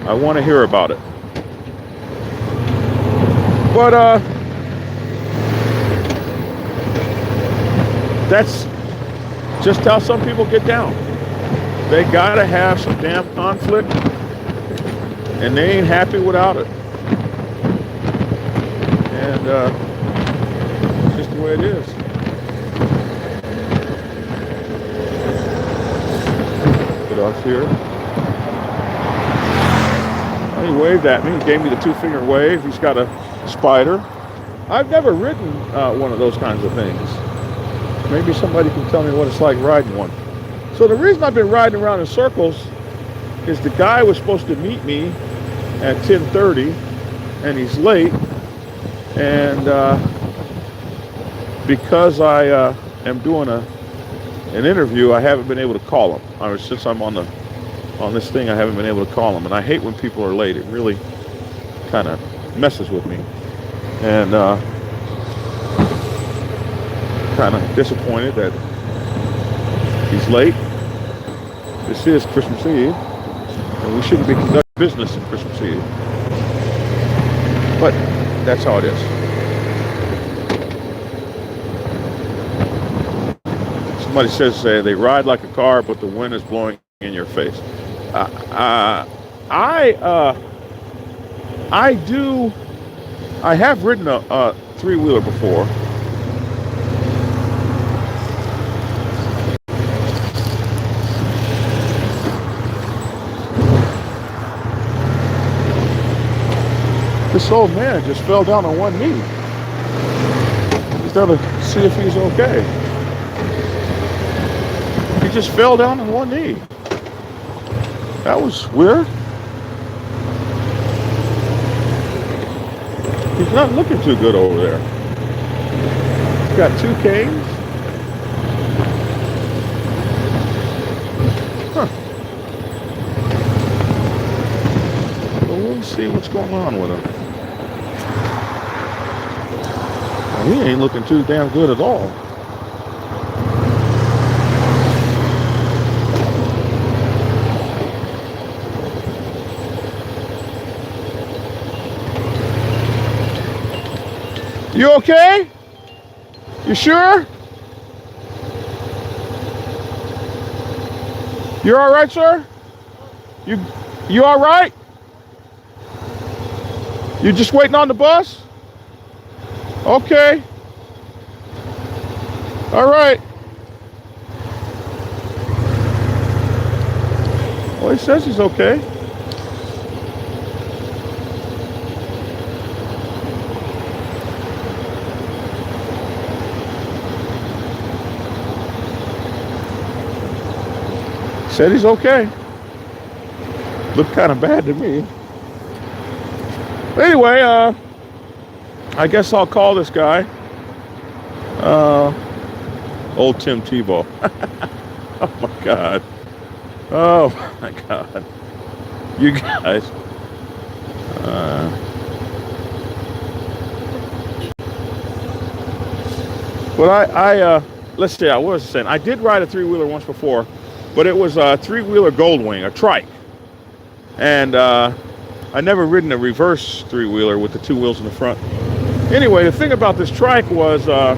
I want to hear about it. But that's just how some people get down. They gotta have some damn conflict, and they ain't happy without it. And it's just the way it is. Get off here. He waved at me. He gave me the 2-finger wave. He's got a spider. I've never ridden one of those kinds of things. Maybe somebody can tell me what it's like riding one. So the reason I've been riding around in circles is the guy was supposed to meet me at 10:30 and he's late. And because I am doing an interview, I haven't been able to call him. Since I'm on this thing, I haven't been able to call him. And I hate when people are late. It really kind of messes with me. And kind of disappointed that he's late. This is Christmas Eve, and we shouldn't be conducting business on Christmas Eve. But that's how it is. Somebody says they ride like a car, but the wind is blowing in your face. I have ridden a 3-wheeler before. This old man just fell down on one knee. He's got to see if he's okay. He just fell down on one knee. That was weird. He's not looking too good over there. He's got 2 canes. Huh. Well, we'll see what's going on with him. He ain't looking too damn good at all. You okay? You sure? You all right, sir? You all right? You just waiting on the bus? Okay. All right. Well, he says he's okay. Said he's okay. Looked kind of bad to me. But anyway, I guess I'll call this guy. Old Tim Tebow. Oh my God. Oh my God. You guys. But let's see, I was saying, I did ride a three-wheeler once before, but it was a three-wheeler Goldwing, a trike. And I never ridden a reverse three-wheeler with the two wheels in the front. Anyway, the thing about this trike was, the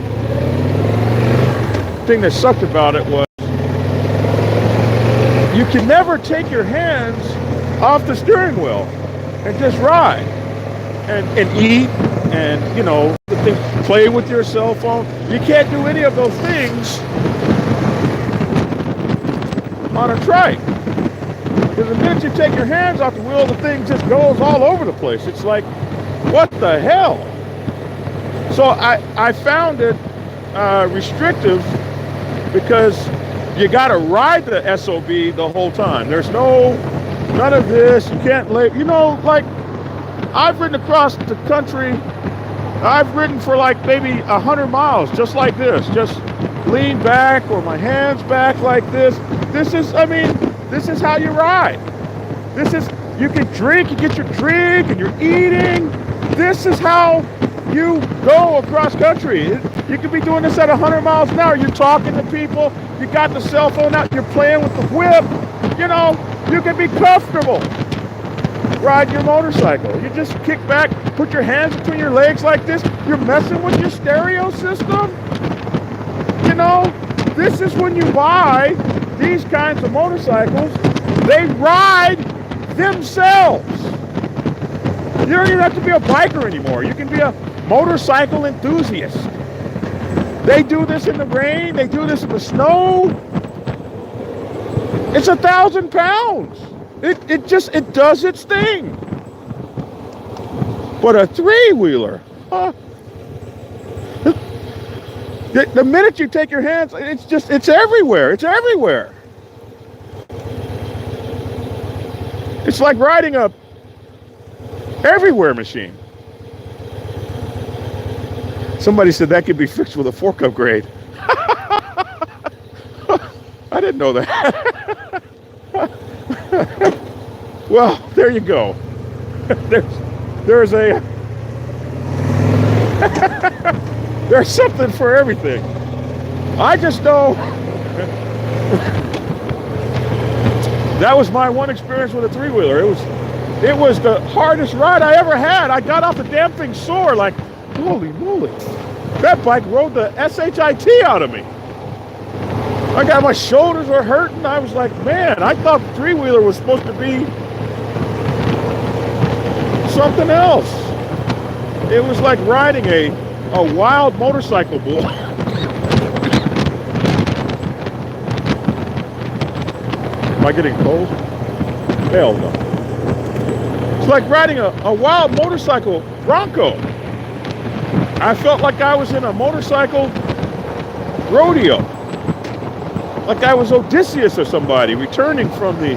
thing that sucked about it was, you can never take your hands off the steering wheel and just ride and eat and, you know, play with your cell phone. You can't do any of those things on a trike. Because the minute you take your hands off the wheel, the thing just goes all over the place. It's like, what the hell? So I found it restrictive because you got to ride the SOB the whole time. There's none of this. You can't lay, you know, like I've ridden across the country. I've ridden for like maybe 100 miles just like this. Just lean back or my hands back like this. This is how you ride. You can drink, you get your drink and you're eating. This is how you go across country. You could be doing this at 100 miles an hour. You're talking to people. You got the cell phone out. You're playing with the whip. You know, you can be comfortable riding your motorcycle. You just kick back, put your hands between your legs like this. You're messing with your stereo system. You know, this is when you buy these kinds of motorcycles. They ride themselves. You don't even have to be a biker anymore. You can be a motorcycle enthusiast. They do this in the rain. They do this in the snow. It's 1,000 pounds. It does its thing. But a three-wheeler, the minute you take your hands, it's everywhere. It's everywhere. It's like riding a everywhere machine. Somebody said that could be fixed with a fork upgrade. I didn't know that. Well, there you go. There's something for everything. I just know that was my one experience with a three-wheeler. It was the hardest ride I ever had. I got off the damn thing sore, like, holy moly. That bike rode the SHIT out of me. My shoulders were hurting. I was like, man, I thought the three-wheeler was supposed to be something else. It was like riding a wild motorcycle bull. Am I getting cold? Hell no. It's like riding a wild motorcycle bronco. I felt like I was in a motorcycle rodeo. Like I was Odysseus or somebody returning from the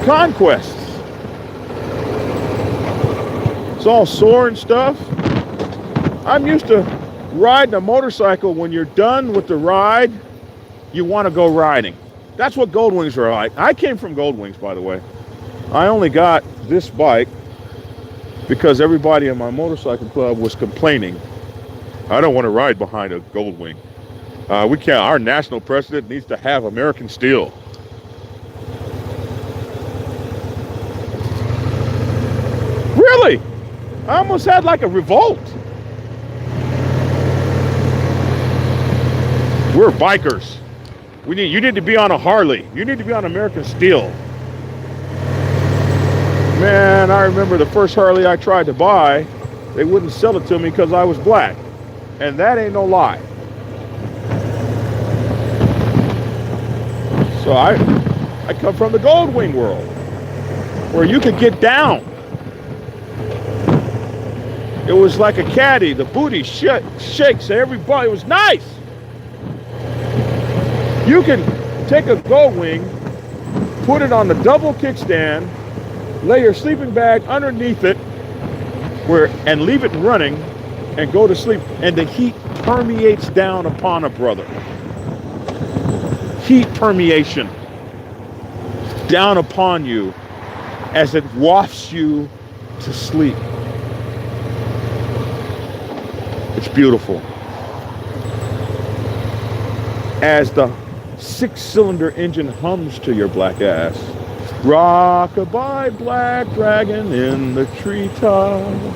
conquests. It's all sore and stuff. I'm used to riding a motorcycle. When you're done with the ride, you want to go riding. That's what Goldwings are like. I came from Goldwings, by the way. I only got this bike because everybody in my motorcycle club was complaining. I don't want to ride behind a Goldwing. We can't. Our national president needs to have American steel. Really? I almost had like a revolt. We're bikers. You need to be on a Harley. You need to be on American steel. Man, I remember the first Harley I tried to buy, they wouldn't sell it to me because I was black. And that ain't no lie. So I come from the Goldwing world, where you could get down. It was like a caddy. The booty shakes everybody. It was nice. You can take a Goldwing, put it on the double kickstand, lay your sleeping bag underneath it, and leave it running, and go to sleep. And the heat permeates down upon a brother. Heat permeation down upon you as it wafts you to sleep. It's beautiful. as the six-cylinder engine hums to your black ass. Rock-a-bye, black dragon in the treetops.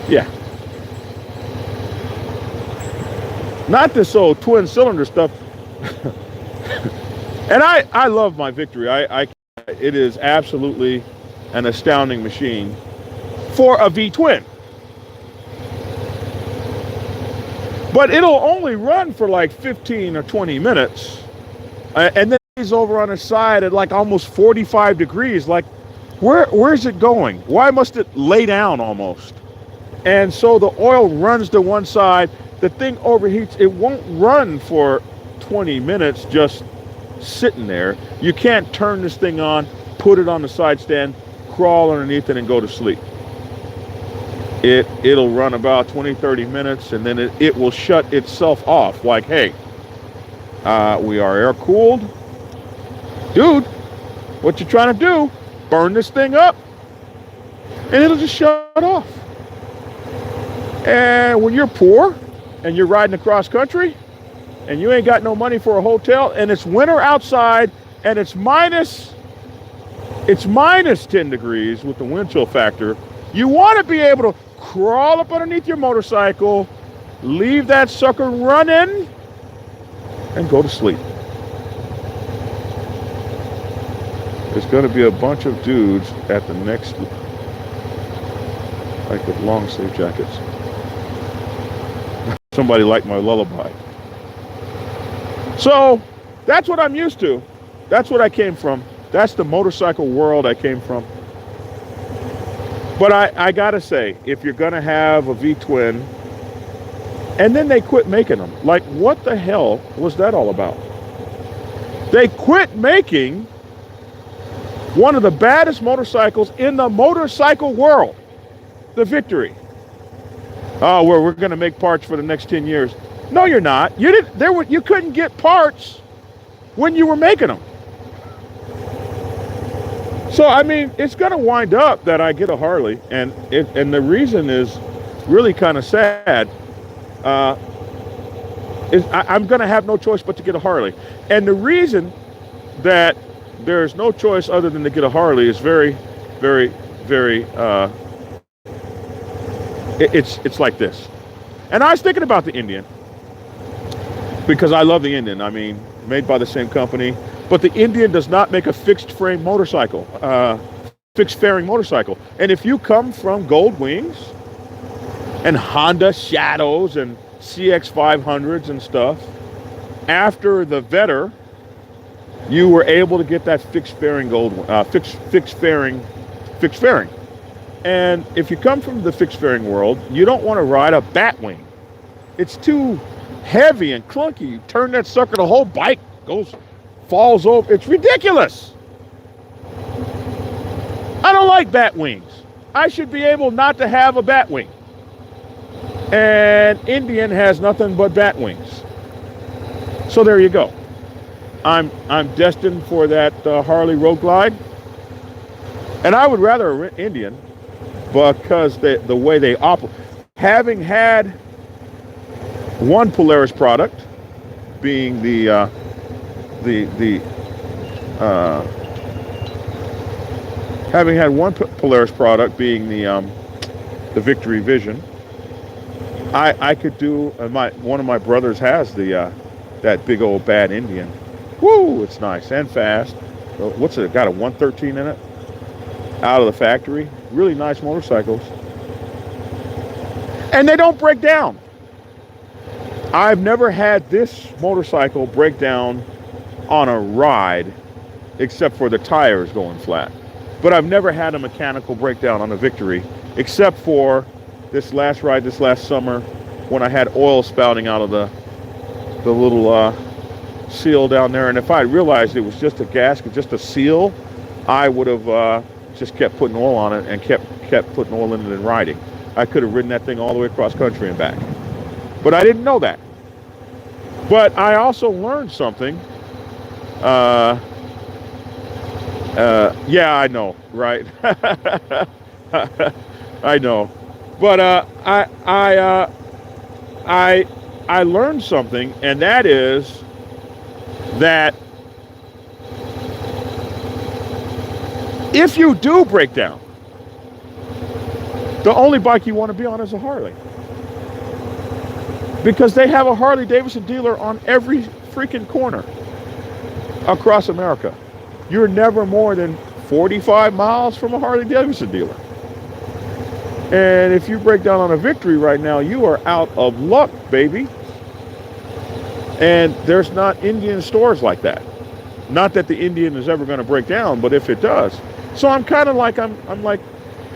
Yeah. Not this old twin-cylinder stuff. And I love my Victory. It is absolutely an astounding machine for a V-twin. But it'll only run for like 15 or 20 minutes. And then he's over on the side at like almost 45 degrees. Like, where's it going? Why must it lay down almost? And so the oil runs to one side. The thing overheats. It won't run for 20 minutes just sitting there. You can't turn this thing on, put it on the side stand, crawl underneath it, and go to sleep. It'll run about 20-30 minutes, and then it will shut itself off. Like, hey, we are air cooled, dude. What you trying to do? Burn this thing up, and it'll just shut off. And when you're poor and you're riding across country and you ain't got no money for a hotel and it's winter outside and it's minus 10 degrees with the wind chill factor, you want to be able to crawl up underneath your motorcycle, leave that sucker running, and go to sleep. There's going to be a bunch of dudes at the next, like with long sleeve jackets. Somebody liked my lullaby. So that's what I'm used to. That's what I came from. That's the motorcycle world I came from. But I gotta say, if you're gonna have a V-twin, and then they quit making them, like what the hell was that all about? They quit making one of the baddest motorcycles in the motorcycle world, the Victory. Oh, we're gonna make parts for the next 10 years. No, you're not. You couldn't get parts when you were making them. So, I mean, it's going to wind up that I get a Harley, and the reason is really kind of sad. I'm going to have no choice but to get a Harley. And the reason that there's no choice other than to get a Harley is very, very, very, it's like this. And I was thinking about the Indian, because I love the Indian. I mean, made by the same company. But the Indian does not make a fixed frame motorcycle, fixed fairing motorcycle. And if you come from Gold Wings and Honda Shadows and CX500s and stuff, after the Vetter, you were able to get that fixed fairing fixed fairing. And if you come from the fixed fairing world, you don't want to ride a Batwing. It's too heavy and clunky. You turn that sucker, the whole bike falls over. It's ridiculous. I don't like bat wings. I should be able not to have a bat wing. And Indian has nothing but bat wings. So there you go. I'm destined for that Harley Road Glide. And I would rather an Indian because the way they operate. Having had one Polaris product, being having had one Polaris product being the Victory Vision, I could do. One of my brothers has that big old bad Indian. Woo! It's nice and fast. What's it got? A 113 in it, out of the factory. Really nice motorcycles, and they don't break down. I've never had this motorcycle break down on a ride, except for the tires going flat. But I've never had a mechanical breakdown on a Victory, except for this last ride, this last summer, when I had oil spouting out of the little seal down there. And if I realized it was just a gasket, just a seal, I would have just kept putting oil on it and kept putting oil in it and riding. I could have ridden that thing all the way across country and back. But I didn't know that. But I also learned something. Yeah, I know, right? I know. But I I learned something, and that is that if you do break down, the only bike you want to be on is a Harley. Because they have a Harley Davidson dealer on every freaking corner across America. You're never more than 45 miles from a Harley Davidson dealer. And if you break down on a Victory right now, you are out of luck, baby. And there's not Indian stores like that. Not that the Indian is ever going to break down, but if it does. So I'm kind of like, I'm like,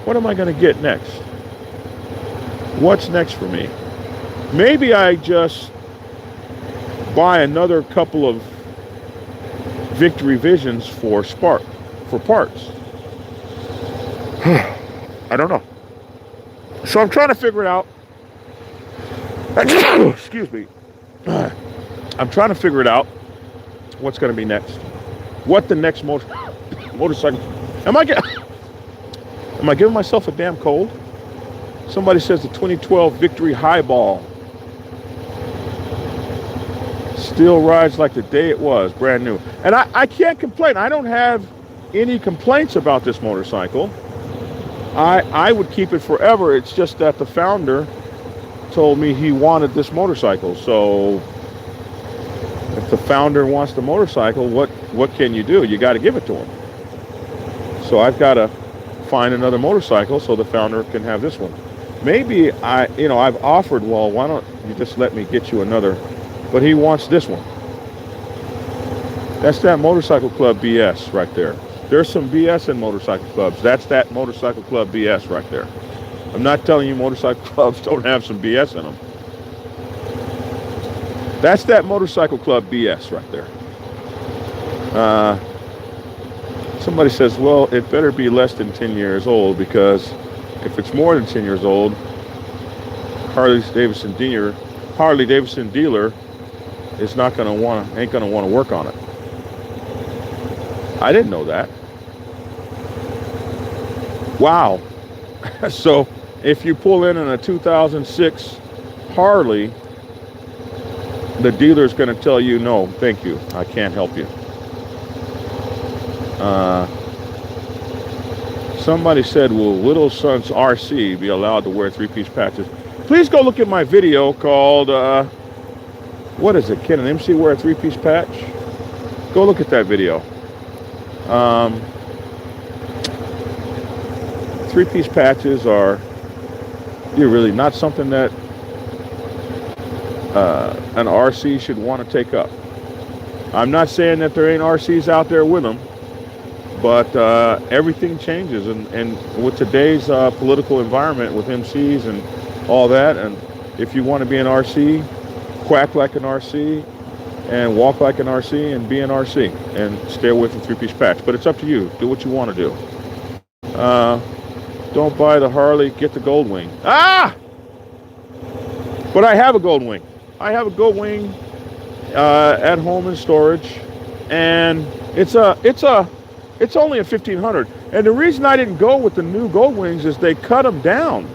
what am I going to get next? What's next for me? Maybe I just buy another couple of Victory Visions for parts. I don't know. So I'm trying to figure it out. Excuse me. I'm trying to figure it out. What's going to be next? What the next motorcycle? Am I giving myself a damn cold? Somebody says the 2012 Victory Highball still rides like the day it was, brand new. And I can't complain. I don't have any complaints about this motorcycle. I would keep it forever. It's just that the founder told me he wanted this motorcycle. So if the founder wants the motorcycle, what can you do? You got to give it to him. So I've got to find another motorcycle so the founder can have this one. Maybe I've offered, well, why don't you just let me get you another? But he wants this one. That's that Motorcycle Club BS right there. There's some BS in motorcycle clubs. That's that Motorcycle Club BS right there. I'm not telling you motorcycle clubs don't have some BS in them. That's that Motorcycle Club BS right there. Somebody says, well, it better be less than 10 years old, because if it's more than 10 years old, Harley Davidson dealer is ain't gonna want to work on it. I didn't know that. Wow. So if you pull in a 2006 Harley, the dealer's going to tell you, no, thank you, I can't help you. Somebody said, will Little Son's RC be allowed to wear three-piece patches? Please go look at my video called, what is it? Can an MC wear a three-piece patch? Go look at that video. Three-piece patches are really not something that an RC should want to take up. I'm not saying that there ain't RCs out there with them, but everything changes, and with today's political environment with MCs and all that, and if you want to be an RC, quack like an RC, and walk like an RC, and be an RC, and stay away from three-piece patch. But it's up to you. Do what you want to do. Don't buy the Harley, get the Gold Wing. Ah! But I have a Gold Wing. I have a Gold Wing at home in storage, and it's only a 1500. And the reason I didn't go with the new Gold Wings is they cut them down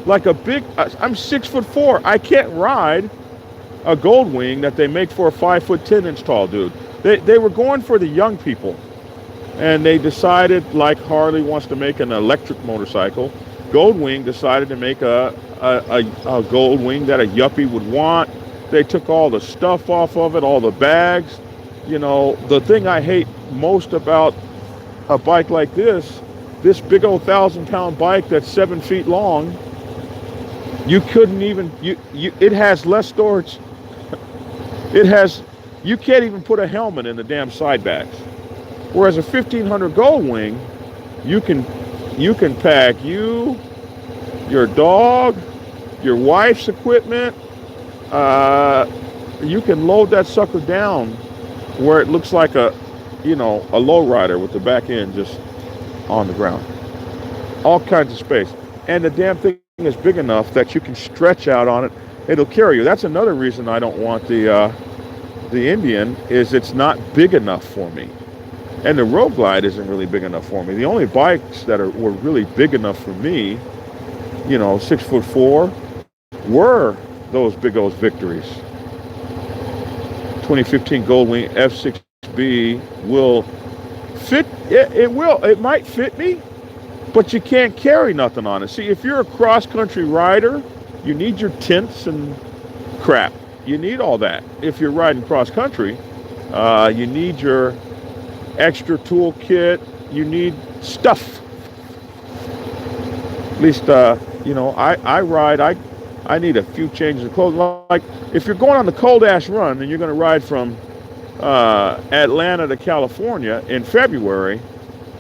like a big. I'm 6'4". I can't ride a Gold Wing that they make for a 5'10" tall dude. They were going for the young people. And they decided, like Harley wants to make an electric motorcycle, Gold Wing decided to make a Gold Wing that a yuppie would want. They took all the stuff off of it, all the bags. You know, the thing I hate most about a bike like this big old 1,000-pound bike that's 7 feet long, you couldn't even, it has less storage. You can't even put a helmet in the damn side bags. Whereas a 1500 Gold Wing, you can pack your dog, your wife's equipment. You can load that sucker down where it looks like a lowrider with the back end just on the ground. All kinds of space, and the damn thing is big enough that you can stretch out on it. It'll carry you. That's another reason I don't want the Indian, is it's not big enough for me. And the Road Glide isn't really big enough for me. The only bikes that were really big enough for me, 6'4", were those big old victories. 2015 Goldwing F6B will fit. It will. It might fit me, but you can't carry nothing on it. See, if you're a cross-country rider, you need your tents and crap. You need all that. If you're riding cross-country, you need your extra toolkit. You need stuff. At least, I ride. I need a few changes of clothes. Like if you're going on the cold ash run and you're going to ride from Atlanta to California in February,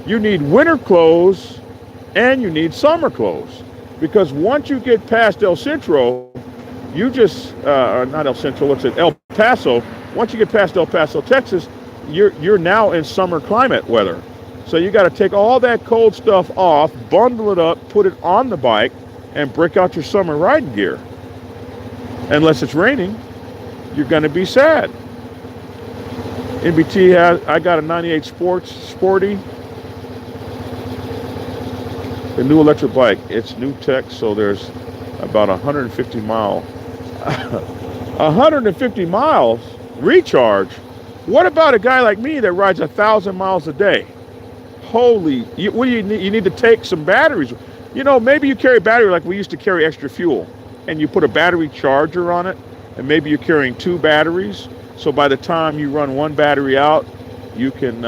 you need winter clothes and you need summer clothes, because once you get past El Centro, you just not El Centro, what's it? El Paso. Once you get past El Paso, Texas, you're now in summer climate weather. So you got to take all that cold stuff off, bundle it up, put it on the bike, and break out your summer riding gear. Unless it's raining, you're going to be sad. NBT I got a 98 Sporty. The new electric bike. It's new tech, so there's about 150 miles recharge. What about a guy like me that rides 1,000 miles a day? Holy, what do you need? You need to take some batteries. Maybe you carry a battery like we used to carry extra fuel, and you put a battery charger on it, and maybe you're carrying 2 batteries. So by the time you run one battery out, you can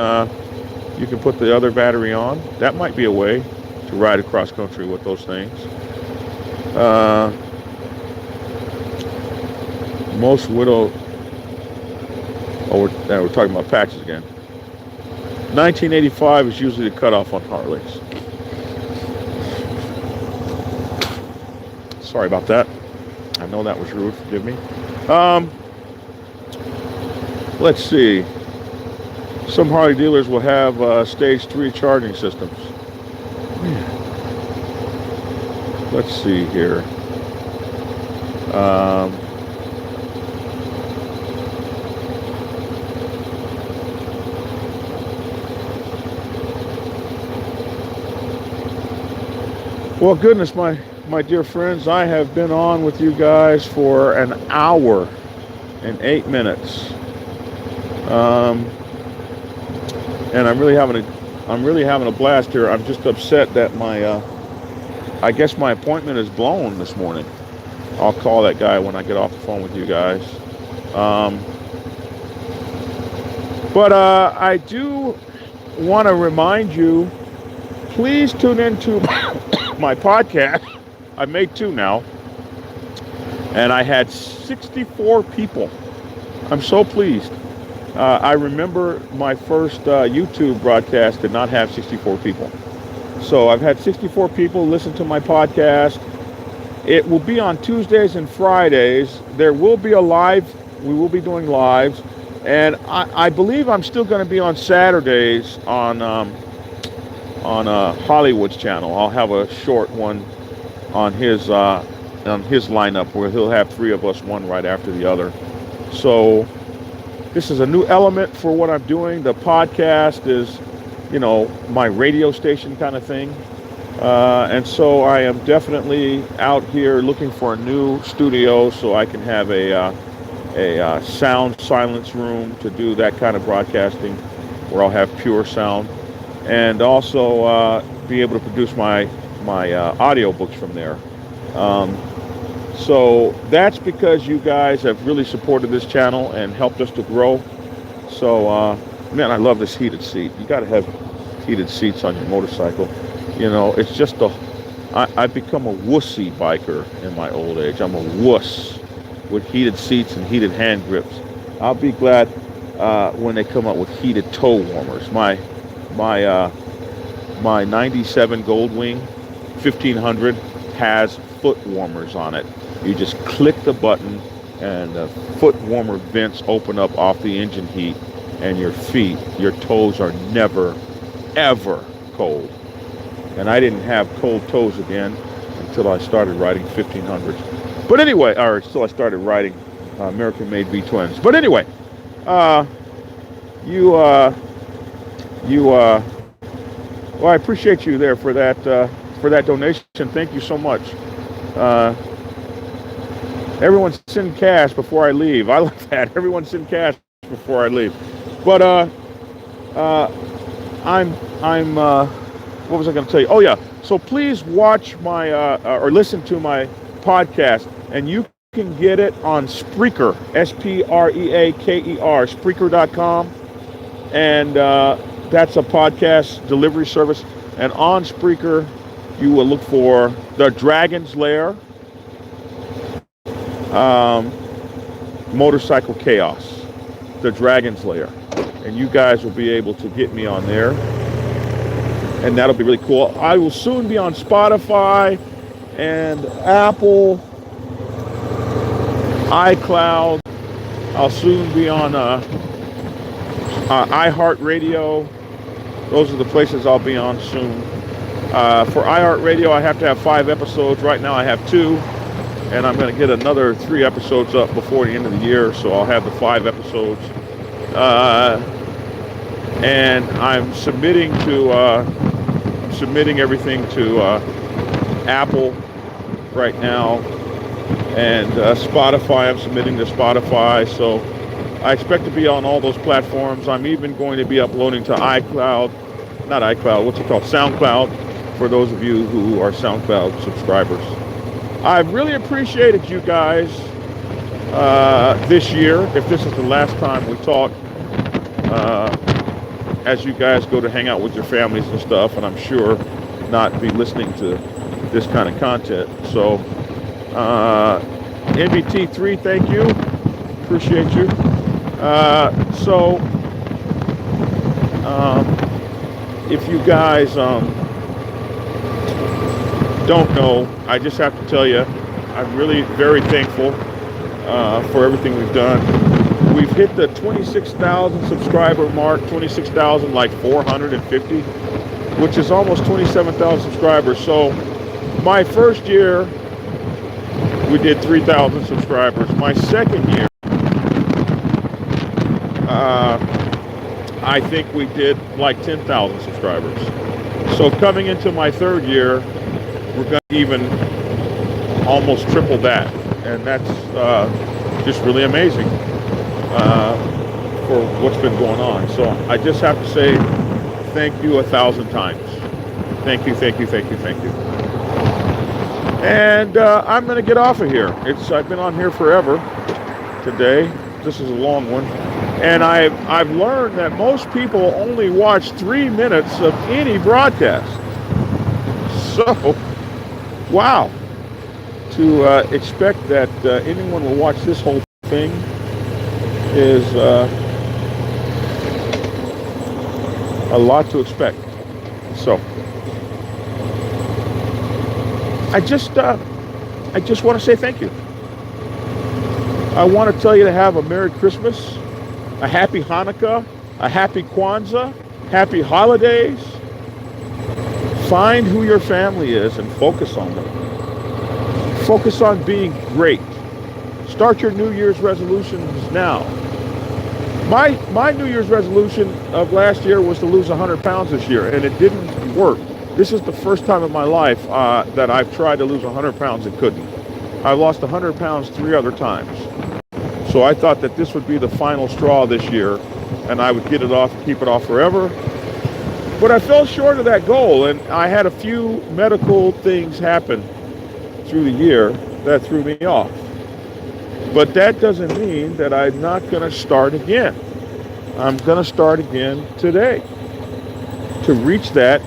put the other battery on. That might be a way to ride across country with those things. Most widow. Oh, we're talking about patches again. 1985 is usually the cutoff on Harleys. Sorry about that. I know that was rude. Forgive me. Let's see. Some Harley dealers will have stage 3 charging systems. Let's see here. Well, goodness, my dear friends, I have been on with you guys for an hour and 8 minutes, and I'm really having a blast here. I'm just upset that I guess my appointment is blown this morning. I'll call that guy when I get off the phone with you guys. But I do want to remind you, please tune into my podcast. I made 2 now, and I had 64 people. I'm so pleased. I remember my first YouTube broadcast did not have 64 people. So I've had 64 people listen to my podcast. It will be on Tuesdays and Fridays. There will be a live. We will be doing lives. And I believe I'm still going to be on Saturdays on Hollywood's channel. I'll have a short one on his lineup where he'll have 3 of us, one right after the other. So this is a new element for what I'm doing. The podcast is, my radio station kind of thing. And so I am definitely out here looking for a new studio so I can have a sound silence room to do that kind of broadcasting where I'll have pure sound, and also be able to produce my audio books from there. So that's because you guys have really supported this channel and helped us to grow. So, man, I love this heated seat. You got to have heated seats on your motorcycle. It's just I've become a wussy biker in my old age. I'm a wuss with heated seats and heated hand grips. I'll be glad when they come up with heated toe warmers. My 97 Goldwing 1500 has foot warmers on it. You just click the button and the foot warmer vents open up off the engine heat, and your toes are never, ever cold. And I didn't have cold toes again until I started riding 1500s. But anyway, or until I started riding American-made V-twins. But anyway, well, I appreciate you there for that donation. Thank you so much. Everyone send cash before I leave. I like that. Everyone send cash before I leave. But I'm what was I going to tell you? Oh yeah. So please watch my or listen to my podcast, and you can get it on Spreaker, Spreaker, Spreaker.com, and that's a podcast delivery service. And on Spreaker, you will look for the Dragon's Lair, Motorcycle Chaos, the Dragon's Lair, and you guys will be able to get me on there, and that'll be really cool. I will soon be on Spotify and Apple, iCloud. I'll soon be on iHeartRadio. Those are the places I'll be on soon. For iHeartRadio, I have to have 5 episodes. Right now I have 2, and I'm going to get another 3 episodes up before the end of the year, so I'll have the 5 episodes. And I'm submitting everything to Apple right now, and Spotify. I'm submitting to Spotify, so I expect to be on all those platforms. I'm even going to be uploading to SoundCloud, for those of you who are SoundCloud subscribers. I've really appreciated you guys this year. If this is the last time we talk, as you guys go to hang out with your families and stuff, and I'm sure not be listening to this kind of content. So NBT3, thank you. Appreciate you. If you guys don't know, I just have to tell you, I'm really very thankful for everything we've done. We've hit the 26,000 subscriber mark, 26,450, which is almost 27,000 subscribers. So my first year, we did 3,000 subscribers. My second year, I think we did like 10,000 subscribers. So coming into my third year, we're going to even almost triple that. And that's just really amazing for what's been going on. So I just have to say thank you 1,000 times. Thank you, thank you, thank you, thank you. And I'm going to get off of here. I've been on here forever today. This is a long one. And I've learned that most people only watch 3 minutes of any broadcast. So, wow. To expect that anyone will watch this whole thing is a lot to expect. So, I just want to say thank you. I want to tell you to have a Merry Christmas, a Happy Hanukkah, a Happy Kwanzaa, Happy Holidays. Find who your family is and focus on them. Focus on being great. Start your New Year's resolutions now. My New Year's resolution of last year was to lose 100 pounds this year, and it didn't work. This is the first time in my life that I've tried to lose 100 pounds and couldn't. I lost 100 pounds 3 other times. So I thought that this would be the final straw this year, and I would get it off, keep it off forever. But I fell short of that goal, and I had a few medical things happen through the year that threw me off. But that doesn't mean that I'm not going to start again. I'm going to start again today to reach that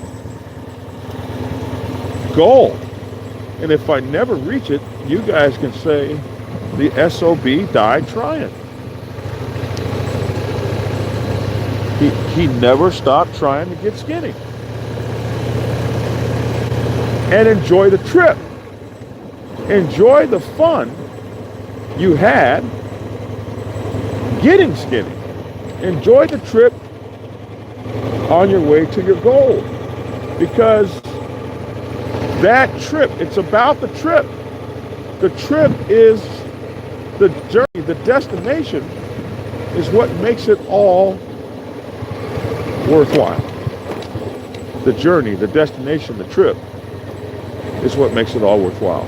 goal. And if I never reach it, you guys can say the SOB died trying. He never stopped trying to get skinny. And enjoy the trip. Enjoy the fun you had getting skinny. Enjoy the trip on your way to your goal. Because that trip, it's about the trip. The trip is the journey, the destination is what makes it all worthwhile. The journey, the destination, the trip is what makes it all worthwhile.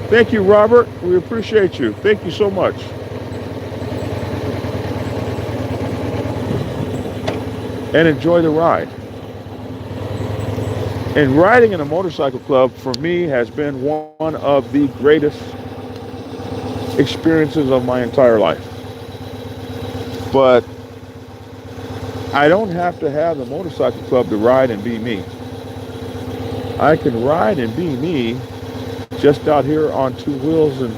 Thank you, Robert. We appreciate you. Thank you so much. And enjoy the ride. And riding in a motorcycle club for me has been one of the greatest experiences of my entire life. But I don't have to have the motorcycle club to ride and be me. I can ride and be me just out here on two wheels and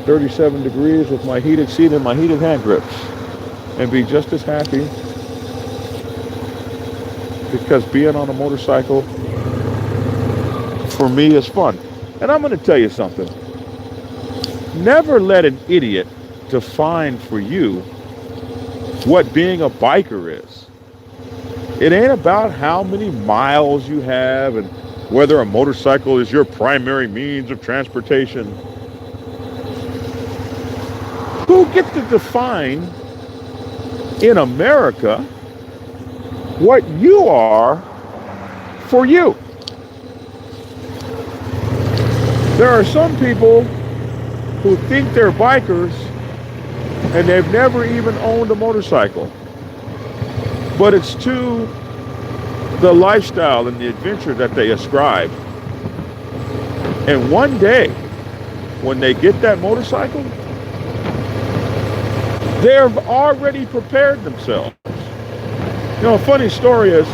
37 degrees with my heated seat and my heated hand grips and be just as happy, because being on a motorcycle for me is fun. And I'm going to tell you something. Never let an idiot define for you what being a biker is. It ain't about how many miles you have and whether a motorcycle is your primary means of transportation. Who gets to define in America what you are for you? There are some people who think they're bikers and they've never even owned a motorcycle. But it's to the lifestyle and the adventure that they ascribe. And one day, when they get that motorcycle, they've already prepared themselves. You know, a funny story is,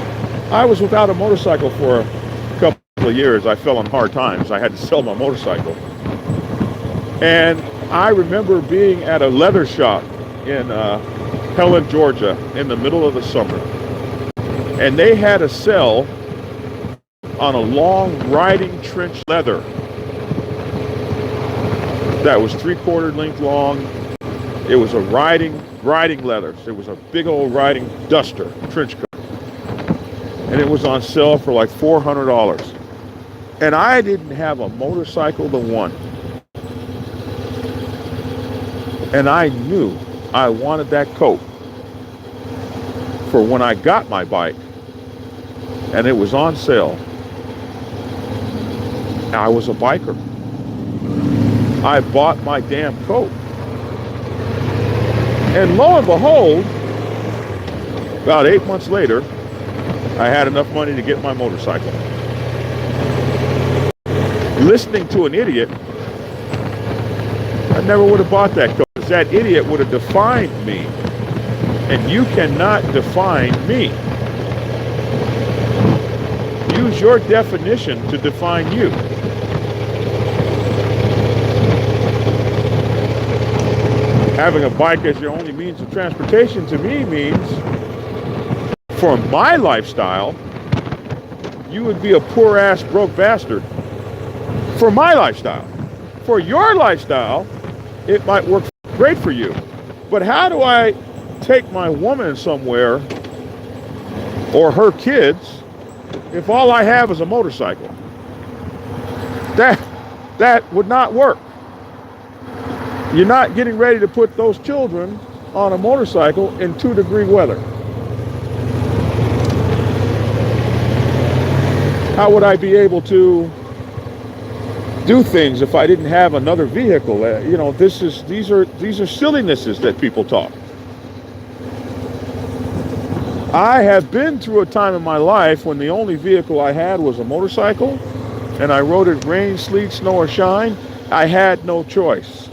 I was without a motorcycle for a couple of years. I fell on hard times. I had to sell my motorcycle. And I remember being at a leather shop in Helen, Georgia, in the middle of the summer. And they had a sale on a long riding trench leather that was 3/4 length long. It was a riding leather. It was a big old riding duster, trench coat. And it was on sale for like $400. And I didn't have a motorcycle to one. And I knew I wanted that coat for when I got my bike and it was on sale. I was a biker. I bought my damn coat. And lo and behold, about 8 months later, I had enough money to get my motorcycle. Listening to an idiot, I never would have bought that coat. That idiot would have defined me. And you cannot define me. Use your definition to define you. Having a bike as your only means of transportation to me means, for my lifestyle, you would be a poor ass broke bastard. For my lifestyle. For your lifestyle, it might work great for you. But how do I take my woman somewhere or her kids if all I have is a motorcycle? That would not work. You're not getting ready to put those children on a motorcycle in 2-degree weather. How would I be able to do things if I didn't have another vehicle? You know, these are sillinesses that people talk. I have been through a time in my life when the only vehicle I had was a motorcycle, and I rode it rain, sleet, snow, or shine. I had no choice.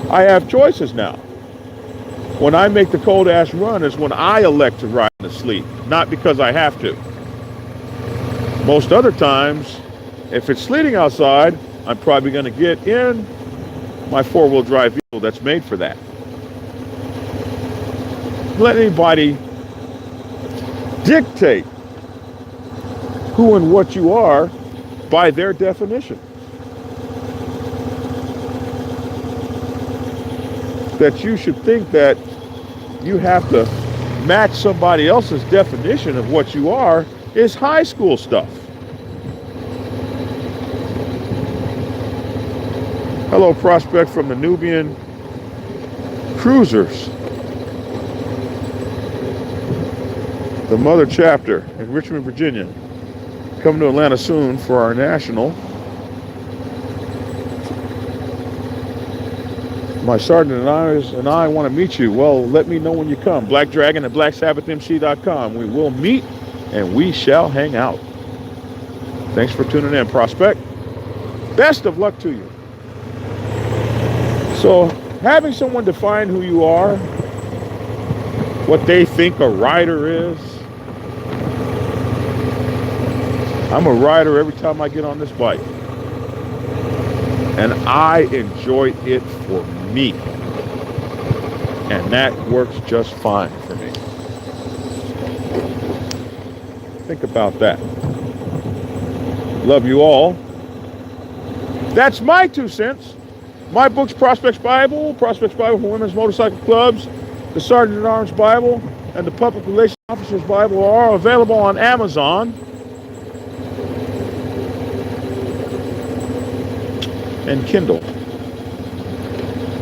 I have choices now. When I make the cold ass run is when I elect to ride in the sleet, not because I have to. Most other times, if it's sleeting outside, I'm probably going to get in my four-wheel drive vehicle that's made for that. Let anybody dictate who and what you are by their definition. That you should think that you have to match somebody else's definition of what you are is high school stuff. Hello, prospect from the Nubian Cruisers. The mother chapter in Richmond, Virginia. Coming to Atlanta soon for our national. My sergeant and I want to meet you. Well, let me know when you come. Black Dragon at BlackSabbathMC.com. We will meet and we shall hang out. Thanks for tuning in, Prospect. Best of luck to you. So, having someone define who you are, what they think a rider is. I'm a rider every time I get on this bike. And I enjoy it for me. And that works just fine for me. Think about that. Love you all. That's my 2 cents. My books, Prospects Bible for Women's Motorcycle Clubs, the Sergeant at Arms Bible, and the Public Relations Officer's Bible are available on Amazon. And Kindle.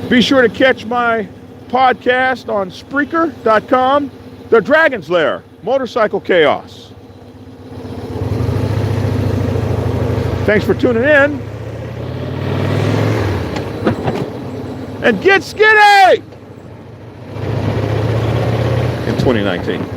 Be sure to catch my podcast on Spreaker.com, The Dragon's Lair, Motorcycle Chaos. Thanks for tuning in. And get skinny in 2019.